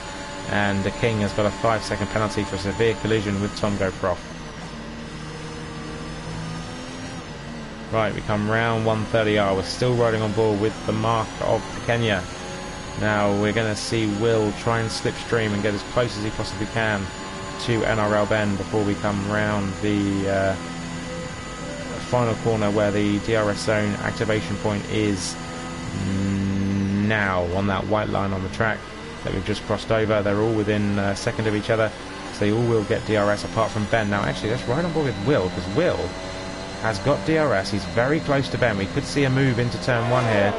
and the King has got a 5-second penalty for a severe collision with Tom Prof. Right, we come round 130R. We're still riding on board with the Mark of Kenya. Now we're going to see Will try and slipstream and get as close as he possibly can to NRL Ben before we come round the final corner where the DRS zone activation point is now, on that white line on the track that we've just crossed over. They're all within a second of each other, so they all will get DRS apart from Ben. Now actually let's ride on board with Will, because Will has got DRS. He's very close to Ben. We could see a move into turn 1 here.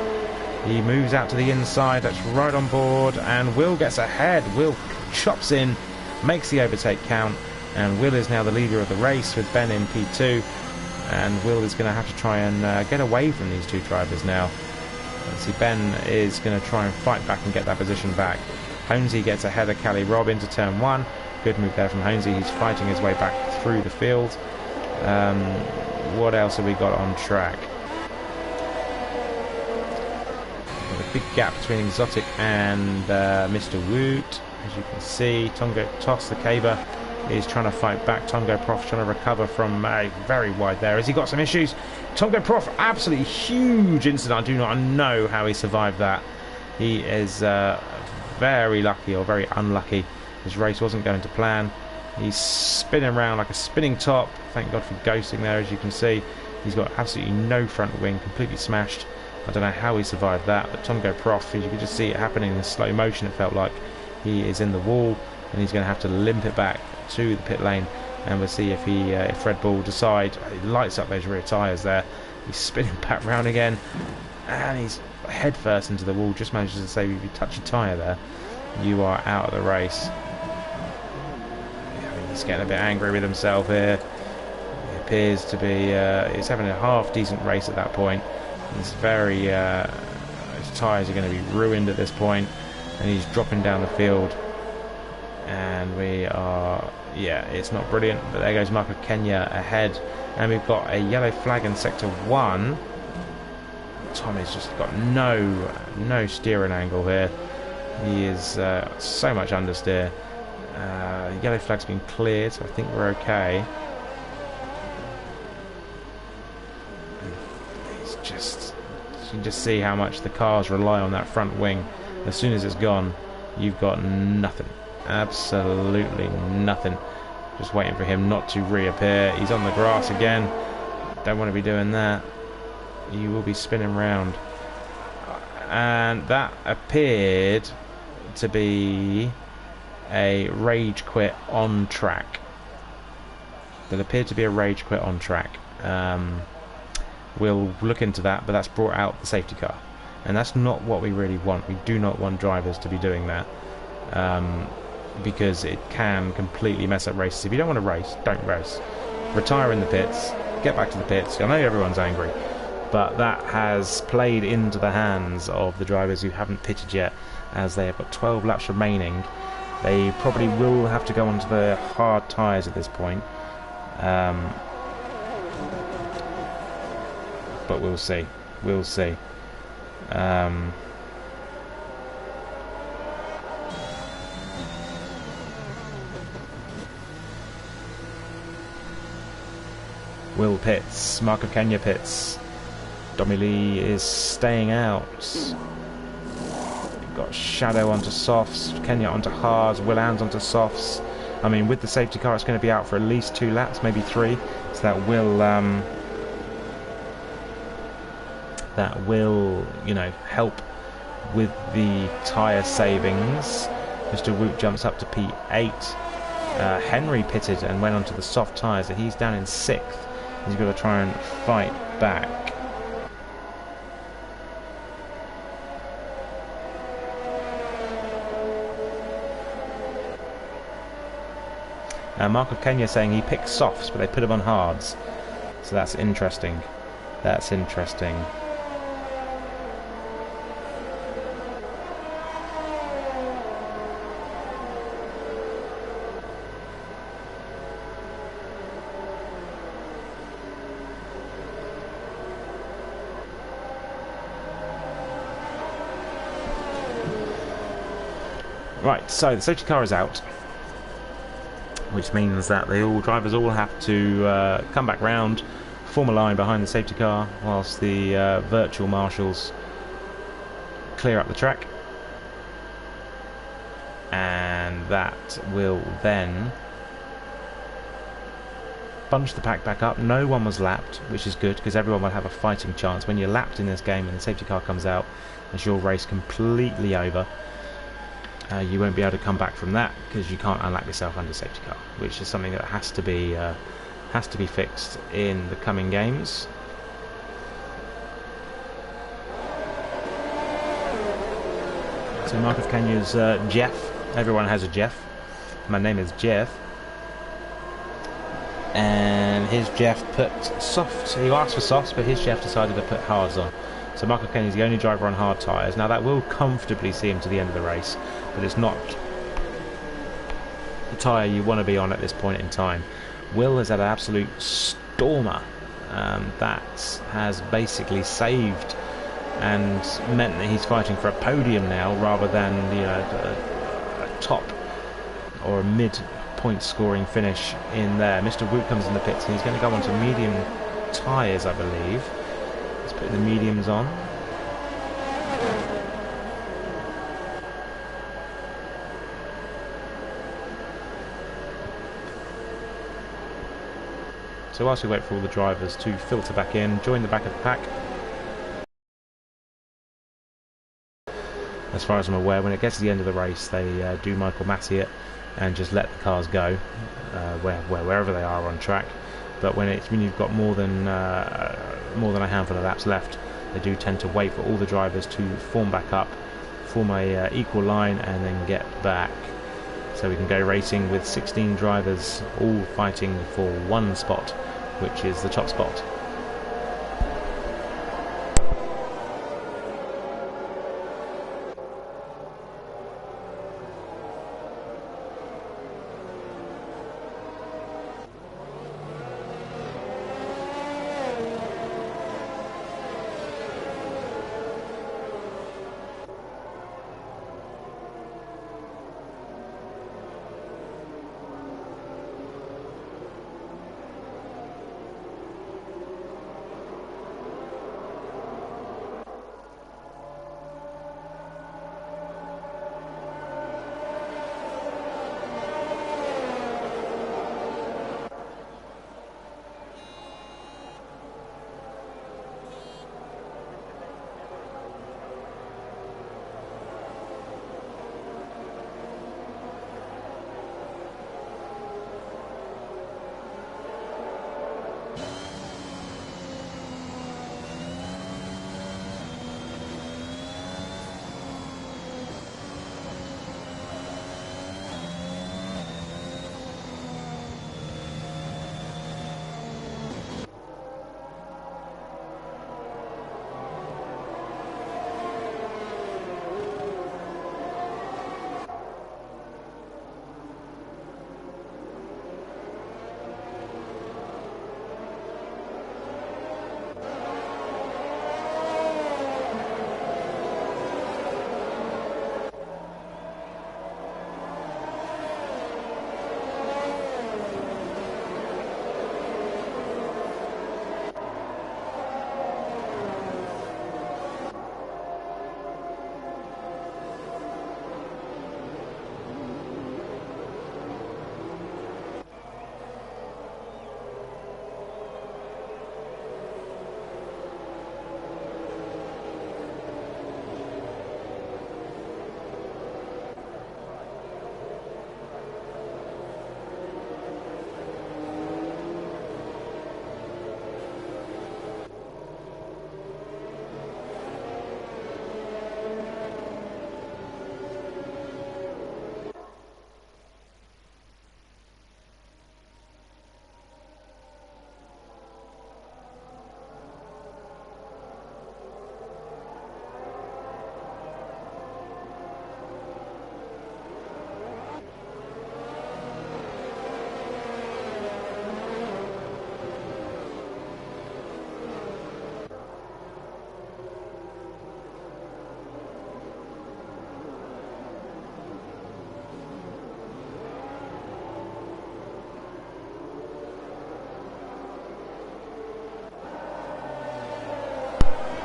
He moves out to the inside. That's right on board, and Will gets ahead. Will chops in, makes the overtake count, and Will is now the leader of the race with Ben in P2. And Will is going to have to try and get away from these two drivers now. Let's see, Ben is going to try and fight back and get that position back. Holmesy gets ahead of Kelly Robb into turn 1. Good move there from Holmesy. He's fighting his way back through the field. What else have we got on track? big gap between Exotic and Mr. Woot. As you can see, Tongo Toss, the caber, is trying to fight back. Tongo Prof trying to recover from very wide there. Has he got some issues? Tongo Prof, absolutely huge incident. I do not know how he survived that. He is very lucky or very unlucky. His race wasn't going to plan. He's spinning around like a spinning top. Thank God for ghosting there, as you can see. He's got absolutely no front wing, completely smashed. I don't know how he survived that, but Tongo Prof, you could just see it happening in slow motion. It felt like he is in the wall, and he's going to have to limp it back to the pit lane, and we'll see if if Red Bull decide. He lights up those rear tyres there. He's spinning back round again, and he's head first into the wall. Just manages to save. If you touch your tyre there, you are out of the race. He's getting a bit angry with himself here. He appears to be he's having a half decent race at that point. He's very his tyres are going to be ruined at this point, and he's dropping down the field, and we are, yeah, it's not brilliant, but there goes Marco Kenya ahead, and we've got a yellow flag in sector 1. Tommy's just got no steering angle here. He is so much understeer. The yellow flag's been cleared, so I think we're okay. It's just, you can just see how much the cars rely on that front wing. As soon as it's gone, you've got nothing. Absolutely nothing. Just waiting for him not to reappear. He's on the grass again. Don't want to be doing that. You will be spinning round. And that appeared to be a rage quit on track. That appeared to be a rage quit on track. We'll look into that, but that's brought out the safety car, and that's not what we really want. We do not want drivers to be doing that, because it can completely mess up races. If you don't want to race, don't race. Retire in the pits, get back to the pits. I know everyone's angry, but that has played into the hands of the drivers who haven't pitted yet, as they have got 12 laps remaining. They probably will have to go onto the hard tyres at this point, but we'll see. We'll see. Will pits. Mark of Kenya pits. Domi Lee is staying out. We've got Shadow onto softs, Kenya onto hards, Will Ands onto softs. I mean, with the safety car, it's going to be out for at least 2 laps, maybe 3. So that will, you know, help with the tyre savings. Mr. Woot jumps up to P8. Henry pitted and went onto the soft tyres, so he's down in 6th. He's got to try and fight back. Mark of Kenya saying he picked softs, but they put him on hards. So that's interesting. That's interesting. Right, so the safety car is out, which means that drivers all have to come back round, form a line behind the safety car, whilst the virtual marshals clear up the track, and that will then bunch the pack back up. No one was lapped, which is good, because everyone will have a fighting chance. When you're lapped in this game and the safety car comes out, it's your race completely over. You won't be able to come back from that, because you can't unlap yourself under safety car, which is something that has to be fixed in the coming games. So Mark of Kenya's Jeff. Everyone has a Jeff. My name is Jeff. And his Jeff put soft. He asked for softs, but his Jeff decided to put hards on. So Mark of Kenya is the only driver on hard tyres. Now that will comfortably see him to the end of the race, but it's not the tyre you want to be on at this point in time. Will has had an absolute stormer. That has basically saved and meant that he's fighting for a podium now rather than a top or a mid-point scoring finish in there. Mr. Woot comes in the pits and he's going to go on to medium tyres, I believe. Let's put the mediums on. So whilst we wait for all the drivers to filter back in, join the back of the pack. As far as I'm aware, when it gets to the end of the race, they do Michael Massey it and just let the cars go wherever they are on track. But when you've got more than a handful of laps left, they do tend to wait for all the drivers to form back up, form a equal line, and then get back. So we can go racing with 16 drivers all fighting for one spot, which is the top spot.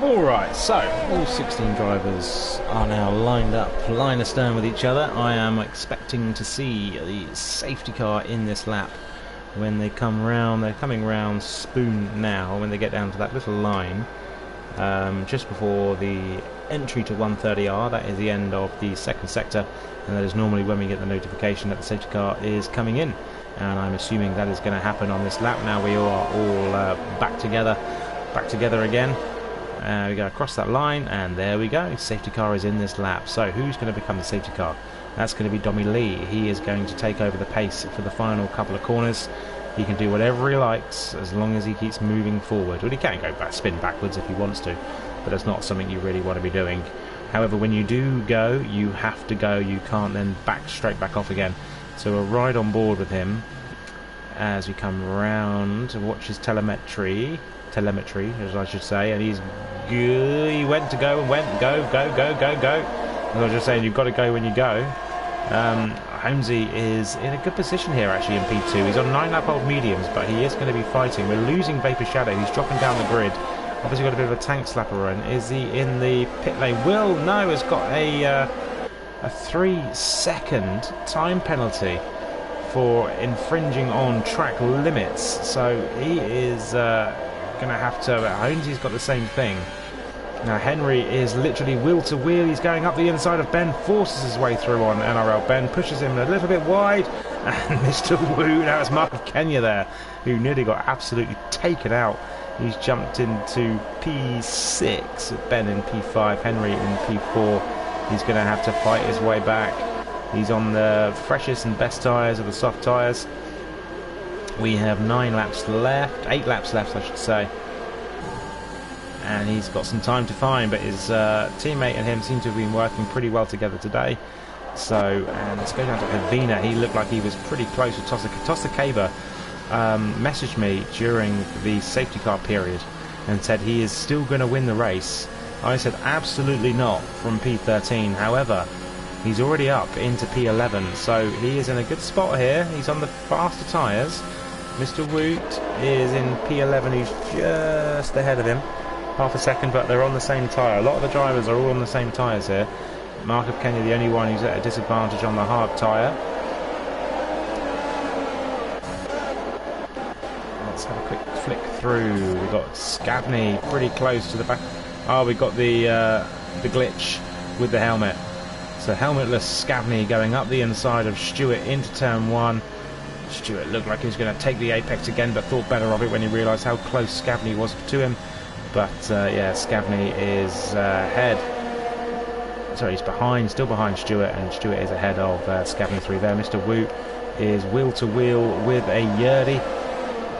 Alright, so all 16 drivers are now lined up, line astern with each other. I am expecting to see the safety car in this lap when they come round. They're coming round Spoon now when they get down to that little line just before the entry to 130R. That is the end of the second sector, and that is normally when we get the notification that the safety car is coming in, and I'm assuming that is going to happen on this lap. Now we are all back together again. We go across that line, and there we go. Safety car is in this lap. So who's going to become the safety car? That's going to be Dommy Lee. He is going to take over the pace for the final couple of corners. He can do whatever he likes as long as he keeps moving forward. Well, he can spin backwards if he wants to, but that's not something you really want to be doing. However, when you do go, you have to go. You can't then straight back off again. So we'll ride on board with him as we come round to watch his telemetry. telemetry, as I should say, and he went to go and go. As I was just saying, you've got to go when you go. Holmesy is in a good position here actually in P2. He's on 9-lap old mediums, but he is going to be fighting. We're losing Vapor Shadow. He's dropping down the grid. Obviously got a bit of a tank slapper run. Is he in the pit lane? Will, no, has got a 3-second time penalty for infringing on track limits. So he is going to have to... Holmesy's got the same thing. Now Henry is literally wheel to wheel. He's going up the inside of Ben, forces his way through on NRL. Ben pushes him a little bit wide, and Mr. Wu, now it's Mark of Kenya there, who nearly got absolutely taken out. He's jumped into P6, Ben in P5, Henry in P4. He's going to have to fight his way back. He's on the freshest and best tyres of the soft tyres. We have 9 laps left, 8 laps left I should say. And he's got some time to find, but his teammate and him seem to have been working pretty well together today. So, and let's go down to Havina. He looked like he was pretty close with Tosta Kaber. Messaged me during the safety car period and said he is still going to win the race. I said absolutely not from P13. However, he's already up into P11, so he is in a good spot here. He's on the faster tyres. Mr. Woot is in P11. He's just ahead of him. Half a second, but they're on the same tyre. A lot of the drivers are all on the same tyres here. Mark of Kenya, the only one who's at a disadvantage on the hard tyre. Let's have a quick flick through. We've got Scabney pretty close to the back. Oh, we've got the glitch with the helmet. So helmetless Scabney going up the inside of Stewart into turn 1. Stewart looked like he was going to take the apex again, but thought better of it when he realised how close Scabney was to him. But yeah, Scabney is ahead. Sorry, he's behind, still behind Stewart, and Stewart is ahead of Scabney 3 there. Mr. Woot is wheel to wheel with a Yurdy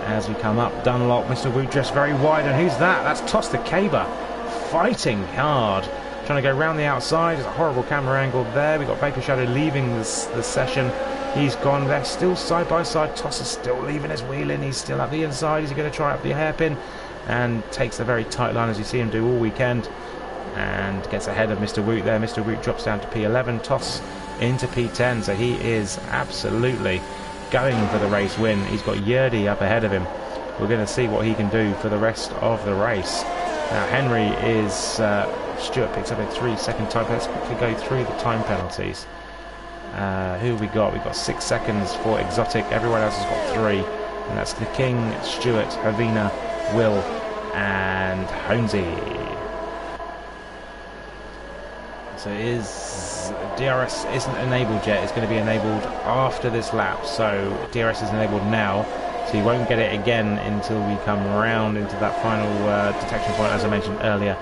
as we come up. Dunlop, Mr. Woot dressed very wide, and who's that? That's Tosta Kaber fighting hard, trying to go round the outside. There's a horrible camera angle there. We've got Vapor Shadow leaving the session. He's gone. They're still side by side. Toss is still leaving his wheel in. He's still up the inside. Is he going to try up the hairpin? And takes a very tight line, as you see him do all weekend, and gets ahead of Mr. Woot there. Mr. Woot drops down to P11, Toss into P10, so he is absolutely going for the race win. He's got Yurdy up ahead of him. We're going to see what he can do for the rest of the race. Now Henry is Stewart picks up a 3-second time. Let's quickly go through the time penalties. Who have we got? We've got 6 seconds for Exotic. Everyone else has got 3, and that's the King, Stewart, Havina, Will and Holmesy. So DRS isn't enabled yet. It's going to be enabled after this lap. So DRS is enabled now, so you won't get it again until we come around into that final detection point, as I mentioned earlier,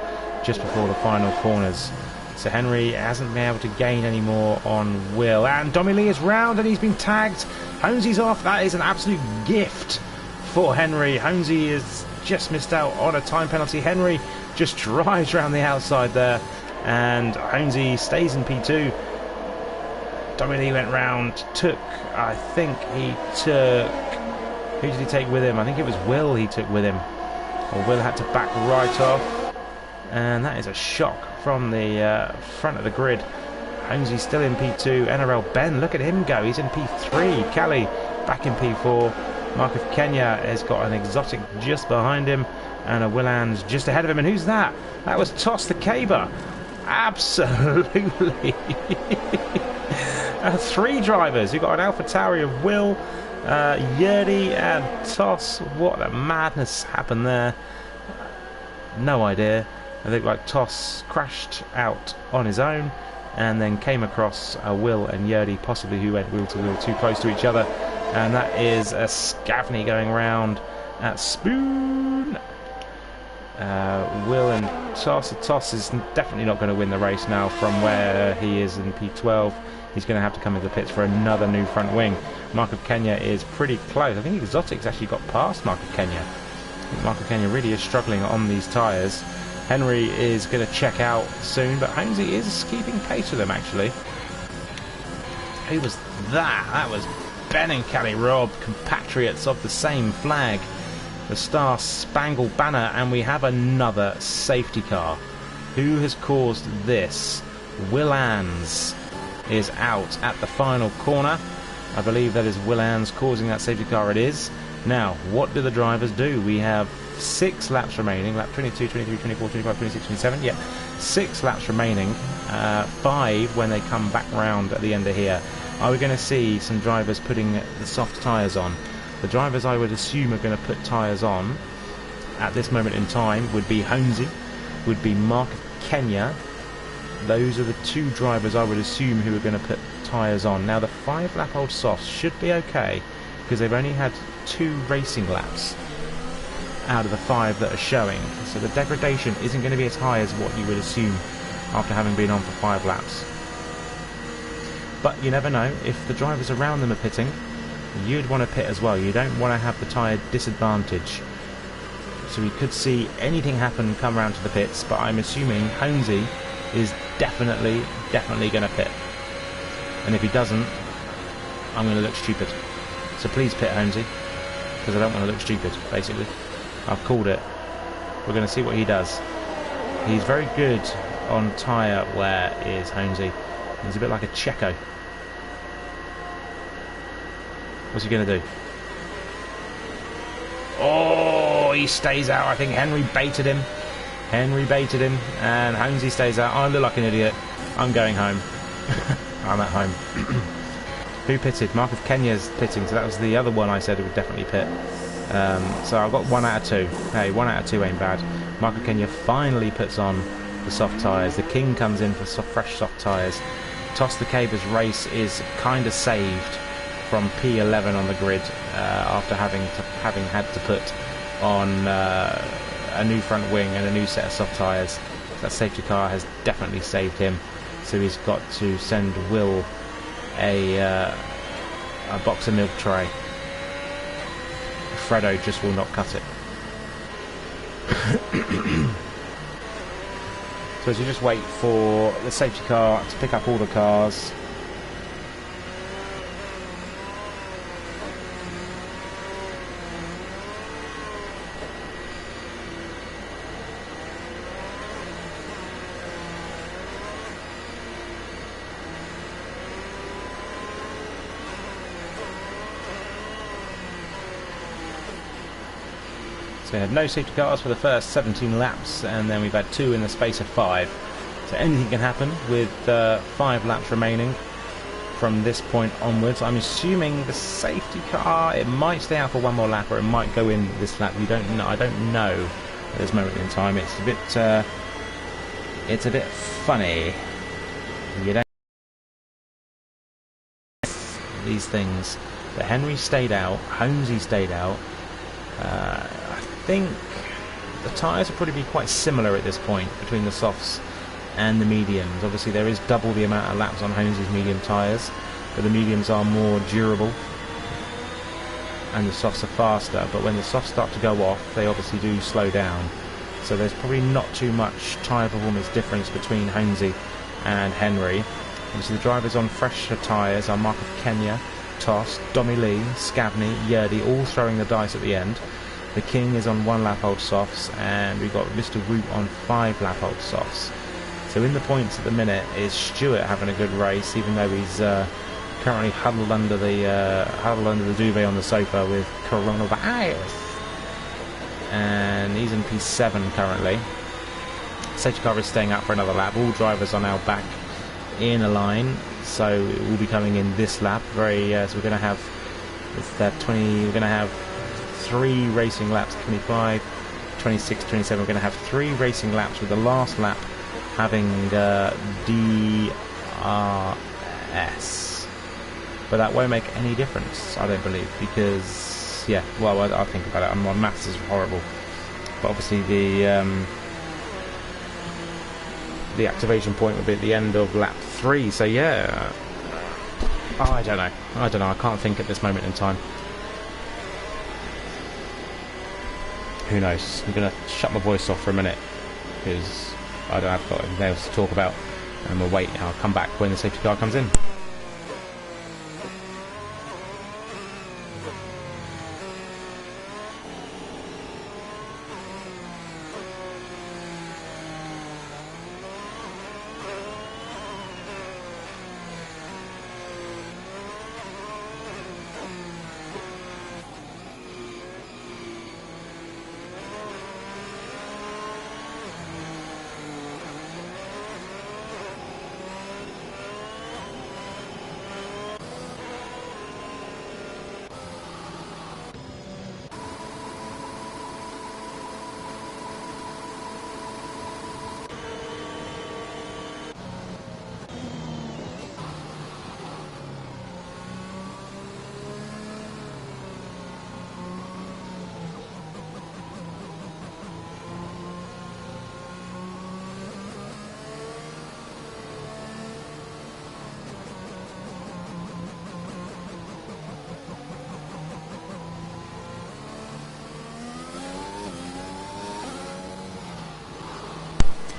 just before the final corners. So Henry hasn't been able to gain any more on Will, and Dommy Lee is round and he's been tagged. Holmesy's off. That is an absolute gift for Henry. Holmesy is just missed out on a time penalty. Henry just drives around the outside there, and Holmesy stays in P2. Dommy Lee went round, who did he take with him? I think it was Will he took with him, or Will had to back right off, and that is a shock from the front of the grid. Holmesy still in P2. NRL Ben, look at him go, he's in P3. Kelly back in P4. Mark of Kenya has got an Exotic just behind him, and a Willands just ahead of him. And who's that? That was Tosta Kaber. Absolutely. 3 drivers. We've got an AlphaTauri of Will, Yurdy and Toss. What a madness happened there. No idea. I think like Toss crashed out on his own and then came across Will and Yurdy, possibly who went wheel to wheel too close to each other. And that is a Scavney going round at Spoon. Will and Toss. Toss is definitely not going to win the race now from where he is in P12. He's going to have to come into the pits for another new front wing. Mark of Kenya is pretty close. I think Exotic's actually got past Mark of Kenya. I think Mark of Kenya really is struggling on these tyres. Henry is going to check out soon, but Holmesy is keeping pace with him actually. Who was that? That was Ben and Cali Robb, compatriots of the same flag. the Star Spangled Banner, and we have another safety car. Who has caused this? Will Ans is out at the final corner. I believe that is Will Ans causing that safety car. It is. Now, what do the drivers do? We have 6 laps remaining. Lap 22, 23, 24, 25, 26, 27. Yeah, 6 laps remaining. 5 when they come back round at the end of here. Are we going to see some drivers putting the soft tyres on? The drivers I would assume are going to put tyres on at this moment in time would be Honesy, would be Mark of Kenya. Those are the 2 drivers I would assume who are going to put tyres on. Now the 5 lap old softs should be okay because they've only had 2 racing laps out of the 5 that are showing, so the degradation isn't going to be as high as what you would assume after having been on for 5 laps. But you never know, if the drivers around them are pitting, you'd want to pit as well. You don't want to have the tyre disadvantage. So we could see anything happen come round to the pits, but I'm assuming Honesy is definitely going to pit. And if he doesn't, I'm going to look stupid. So please pit, Honesy, because I don't want to look stupid, basically. I've called it. We're going to see what he does. He's very good on tyre wear, is Honesy. He's a bit like a Checo. What's he going to do? Oh, he stays out. I think Henry baited him. And Honesy stays out. I look like an idiot. I'm going home. I'm at home. Who pitted? Mark of Kenya's pitting, so that was the other one I said it would definitely pit. So I've got 1 out of 2. Hey, 1 out of 2 ain't bad. Mark of Kenya finally puts on the soft tyres. The King comes in for fresh soft tyres. Toss the Caber's race is kind of saved from P11 on the grid after having had to put on a new front wing and a new set of soft tyres. That safety car has definitely saved him, so he's got to send Will a box of milk tray. Fredo just will not cut it. So as you just wait for the safety car to pick up all the cars. So we had no safety cars for the first 17 laps, and then we've had 2 in the space of 5. So anything can happen with 5 laps remaining from this point onwards. I'm assuming the safety car, it might stay out for 1 more lap, or it might go in this lap. We don't know. I don't know at this moment in time. It's a bit funny. You don't these things. But Henry stayed out. Honesy stayed out. I think the tyres will probably be quite similar at this point between the softs and the mediums. Obviously there is double the amount of laps on Honesy's medium tyres, but the mediums are more durable and the softs are faster. But when the softs start to go off, they obviously do slow down. So there's probably not too much tyre performance difference between Honesy and Henry. Obviously the drivers on fresher tyres are Mark of Kenya, Toss, Dommy Lee, Scavney, Yerdy, all throwing the dice at the end. The King is on 1 lap old softs, and we've got Mr. Root on 5 lap old softs. So in the points at the minute is Stewart having a good race, even though he's currently huddled under the duvet on the sofa with coronavirus, and he's in P7 currently. Safety car is staying out for another lap. All drivers are now back in a line, so it will be coming in this lap. So we're going to have we're going to have 3 racing laps, 25, 26, 27. We're going to have 3 racing laps, with the last lap having DRS. But that won't make any difference, I don't believe, because, yeah, well, I'll think about it. My maths is horrible. But obviously the activation point will be at the end of lap 3, so yeah. I don't know. I can't think at this moment in time. Who knows? I'm going to shut my voice off for a minute because I've got anything else to talk about, and we'll wait. I'll come back when the safety car comes in.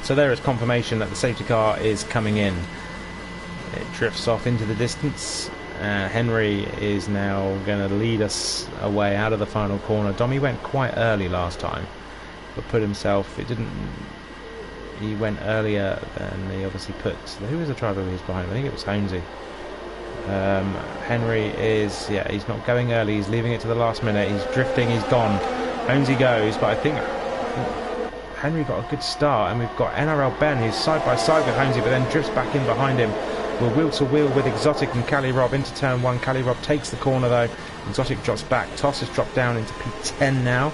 So there is confirmation that the safety car is coming in. It drifts off into the distance. Henry is now going to lead us away out of the final corner. Dommy went quite early last time, but put himself... He went earlier than he obviously put... Who was the driver who was behind him? I think it was Holmesy. Henry is... Yeah, he's not going early. He's leaving it to the last minute. He's drifting. He's gone. Holmesy goes, but I think Henry got a good start, and we've got NRL Ben, who's side by side with Holmesy, but then drifts back in behind him. We're wheel to wheel with Exotic and Cali Rob into turn 1. Cali Rob takes the corner though. Exotic drops back. Toss has dropped down into P10 now.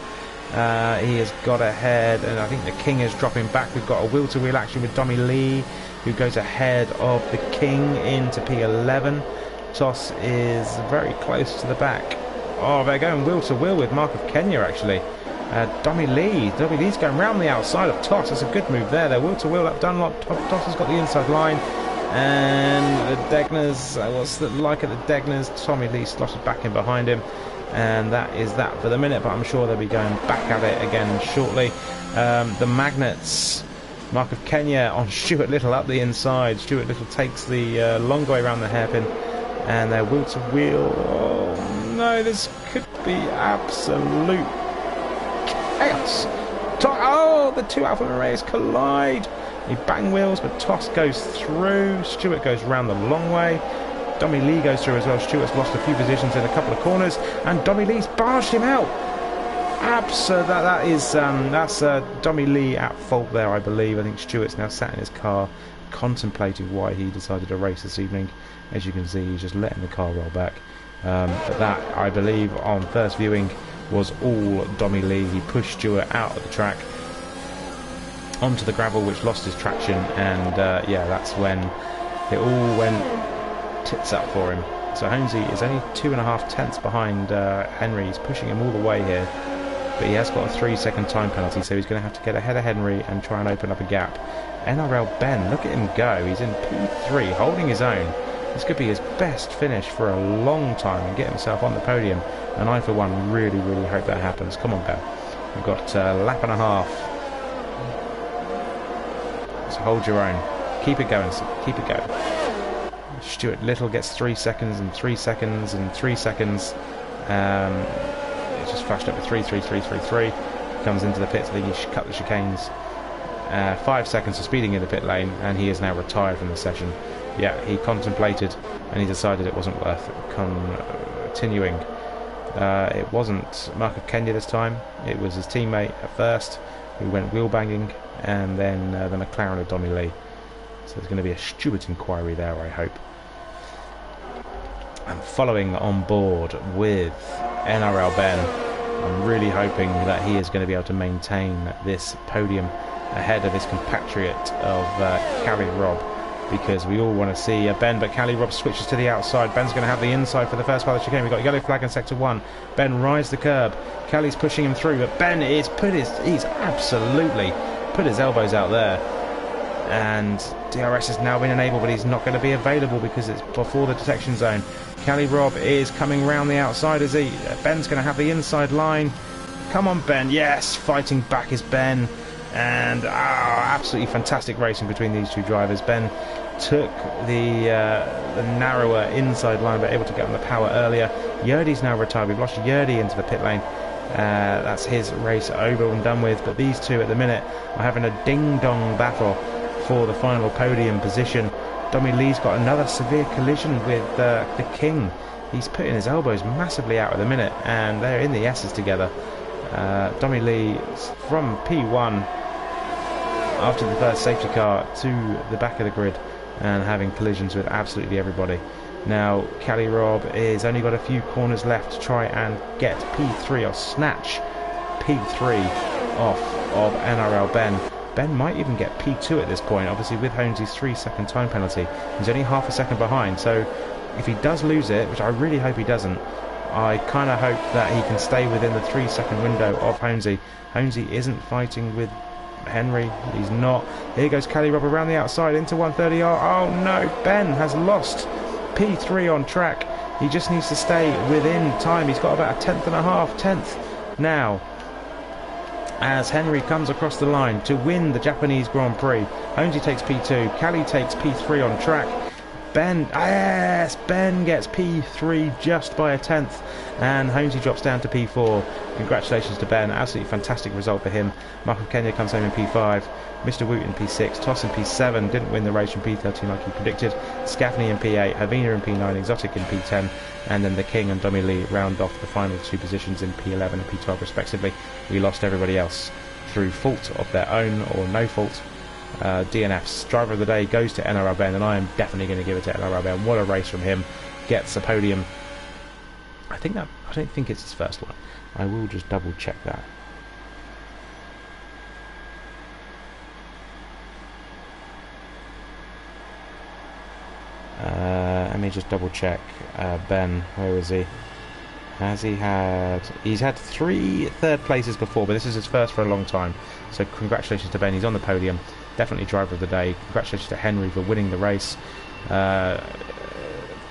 He has got ahead, and I think the King is dropping back. We've got a wheel to wheel action with Dommy Lee, who goes ahead of the King into P11. Toss is very close to the back. Oh, they're going wheel to wheel with Mark of Kenya actually. Dommy Lee's going round the outside of Toss. That's a good move there. They're wheel to wheel up Dunlop. Toss has got the inside line. And the Degners, what's it like at the Degners? Tommy Lee slotted back in behind him, and that is that for the minute, but I'm sure they'll be going back at it again shortly. The Magnets, Mark of Kenya on Stuart Little up the inside. Stuart Little takes the long way around the hairpin, and they're wheel to wheel. Oh no, this could be absolute chaos. Oh, the two Alpha Moraes collide. He bang wheels, but Toss goes through. Stuart goes round the long way. Dommy Lee goes through as well. Stuart's lost a few positions in a couple of corners, and Dommy Lee's barged him out. That's Dommy Lee at fault there, I believe. I think Stuart's now sat in his car, contemplating why he decided to race this evening. As you can see, he's just letting the car roll back. But that, I believe, on first viewing, was all Dommy Lee. He pushed Stuart out of the track onto the gravel, which lost his traction, and yeah, that's when it all went tits up for him. So Holmesy is only 2.5 tenths behind Henry. He's pushing him all the way here, but he has got a 3-second time penalty, so he's going to have to get ahead of Henry and try and open up a gap. NRL Ben, look at him go. He's in P3, holding his own. This could be his best finish for a long time and get himself on the podium, and I for one really hope that happens. Come on Ben, we've got a lap and a half. So hold your own. Keep it going, keep it going. Stuart Little gets 3 seconds and 3 seconds and 3 seconds. It's just flashed up with 3. Comes into the pits. I think he cut the chicanes. 5 seconds for speeding in the pit lane, and he is now retired from the session. Yeah, he contemplated and he decided it wasn't worth continuing. It wasn't Mark of Kenya this time. It was his teammate at first who went wheel banging, and then the McLaren of Dommy Lee. So there's going to be a Stuart inquiry there, I hope. And following on board with NRL Ben, I'm really hoping that he is going to be able to maintain this podium ahead of his compatriot of Cali Rob, because we all want to see Ben, but Cali Rob switches to the outside. Ben's going to have the inside for the first part of the chicane. We've got a yellow flag in sector 1. Ben rides the curb. Cali's pushing him through, but Ben is he's absolutely put his elbows out there, and DRS has now been enabled, but he's not going to be available because it's before the detection zone. Cali Rob is coming round the outside as Ben's going to have the inside line. Come on Ben, yes, fighting back is Ben, and absolutely fantastic racing between these two drivers. Ben took the narrower inside line, but able to get on the power earlier. Yerdy's now retired. We've lost Yerdy into the pit lane. That's his race over and done with, but these two at the minute are having a ding-dong battle for the final podium position. Dommy Lee's got another severe collision with the King. He's putting his elbows massively out at the minute, and they're in the S's together. Dommy Lee from P1 after the first safety car to the back of the grid and having collisions with absolutely everybody. Now Cali Rob is only got a few corners left to try and get P3 or snatch P3 off of NRL Ben. Ben might even get P2 at this point, obviously with Holmesy's 3-second time penalty. He's only half a second behind, so if he does lose it, which I really hope he doesn't, I kind of hope that he can stay within the 3-second window of Holmesy. Holmesy isn't fighting with Henry, he's not. Here goes Cali Rob around the outside into 130. Oh no, Ben has lost P3 on track. He just needs to stay within time. He's got about a tenth now. as Henry comes across the line to win the Japanese Grand Prix. Honesy takes P2, Callie takes P3 on track. Ben gets P3 just by a tenth, and Honesy drops down to P4. Congratulations to Ben, absolutely fantastic result for him. Mark of Kenya comes home in P5, Mr. Woot in P6, Toss in P7, didn't win the race from P13 like he predicted, Scafney in P8, Havina in P9, Exotic in P10, and then the King and Dummy Lee round off the final two positions in P11 and P12 respectively. We lost everybody else through fault of their own or no fault. DNF's driver of the day goes to NRL Ben, and I am definitely going to give it to NRL Ben. What a race from him. Gets a podium. I don't think it's his first one. I will just double check that. Let me just double check. Ben, where is he? He's had 3 third places before, but this is his first for a long time. So congratulations to Ben, he's on the podium. Definitely driver of the day. Congratulations to Henry for winning the race.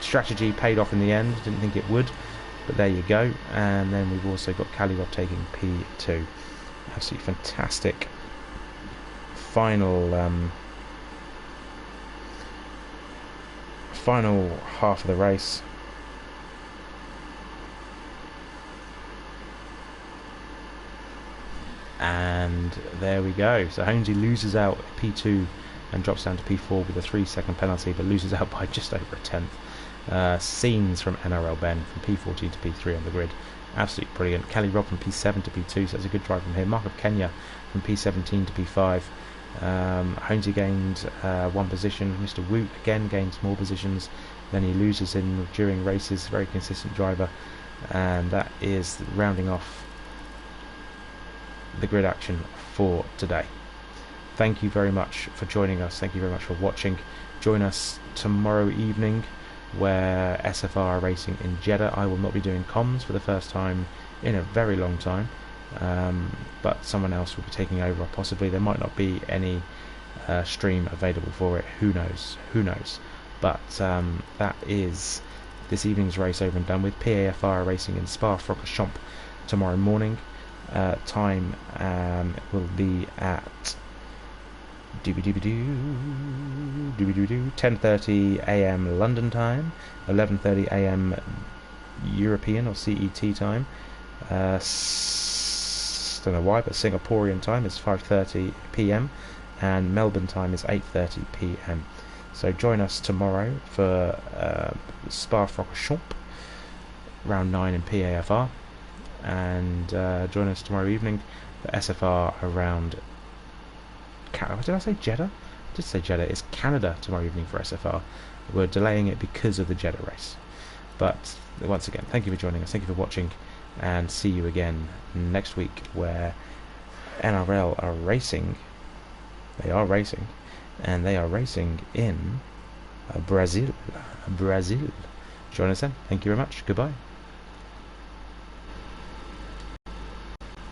Strategy paid off in the end. Didn't think it would, but there you go. And then we've also got Kalilov taking P2. Absolutely fantastic final half of the race. And there we go. So Honesy loses out P2 and drops down to P4 with a 3-second penalty, but loses out by just over a tenth. Scenes from NRL Ben from P14 to P3 on the grid. Absolutely brilliant. Kelly Robb from P7 to P2, so that's a good drive from him. Mark of Kenya from P17 to P5. Honesy gained 1 position. Mr. Woot again gains more positions. Then he loses during races. Very consistent driver. And that is rounding off the grid action for today. Thank you very much for joining us. Thank you very much for watching. Join us tomorrow evening where SFR are racing in Jeddah. I will not be doing comms for the first time in a very long time, but someone else will be taking over. Possibly there might not be any stream available for it. Who knows, but that is this evening's race over and done with. PAFR racing in Spa-Francorchamps tomorrow morning. Time will be at 10:30 AM London time, 11:30 AM European or CET time. Don't know why, but Singaporean time is 5:30 PM and Melbourne time is 8:30 PM. So join us tomorrow for Spa-Francorchamps round 9 in PAFR. And join us tomorrow evening for SFR around did I say Jeddah? I did say Jeddah. It's Canada tomorrow evening for SFR. We're delaying it because of the Jeddah race. But once again, thank you for joining us, thank you for watching, and see you again next week where NRL are racing. They are racing, and they are racing in Brazil. Join us then. Thank you very much. Goodbye.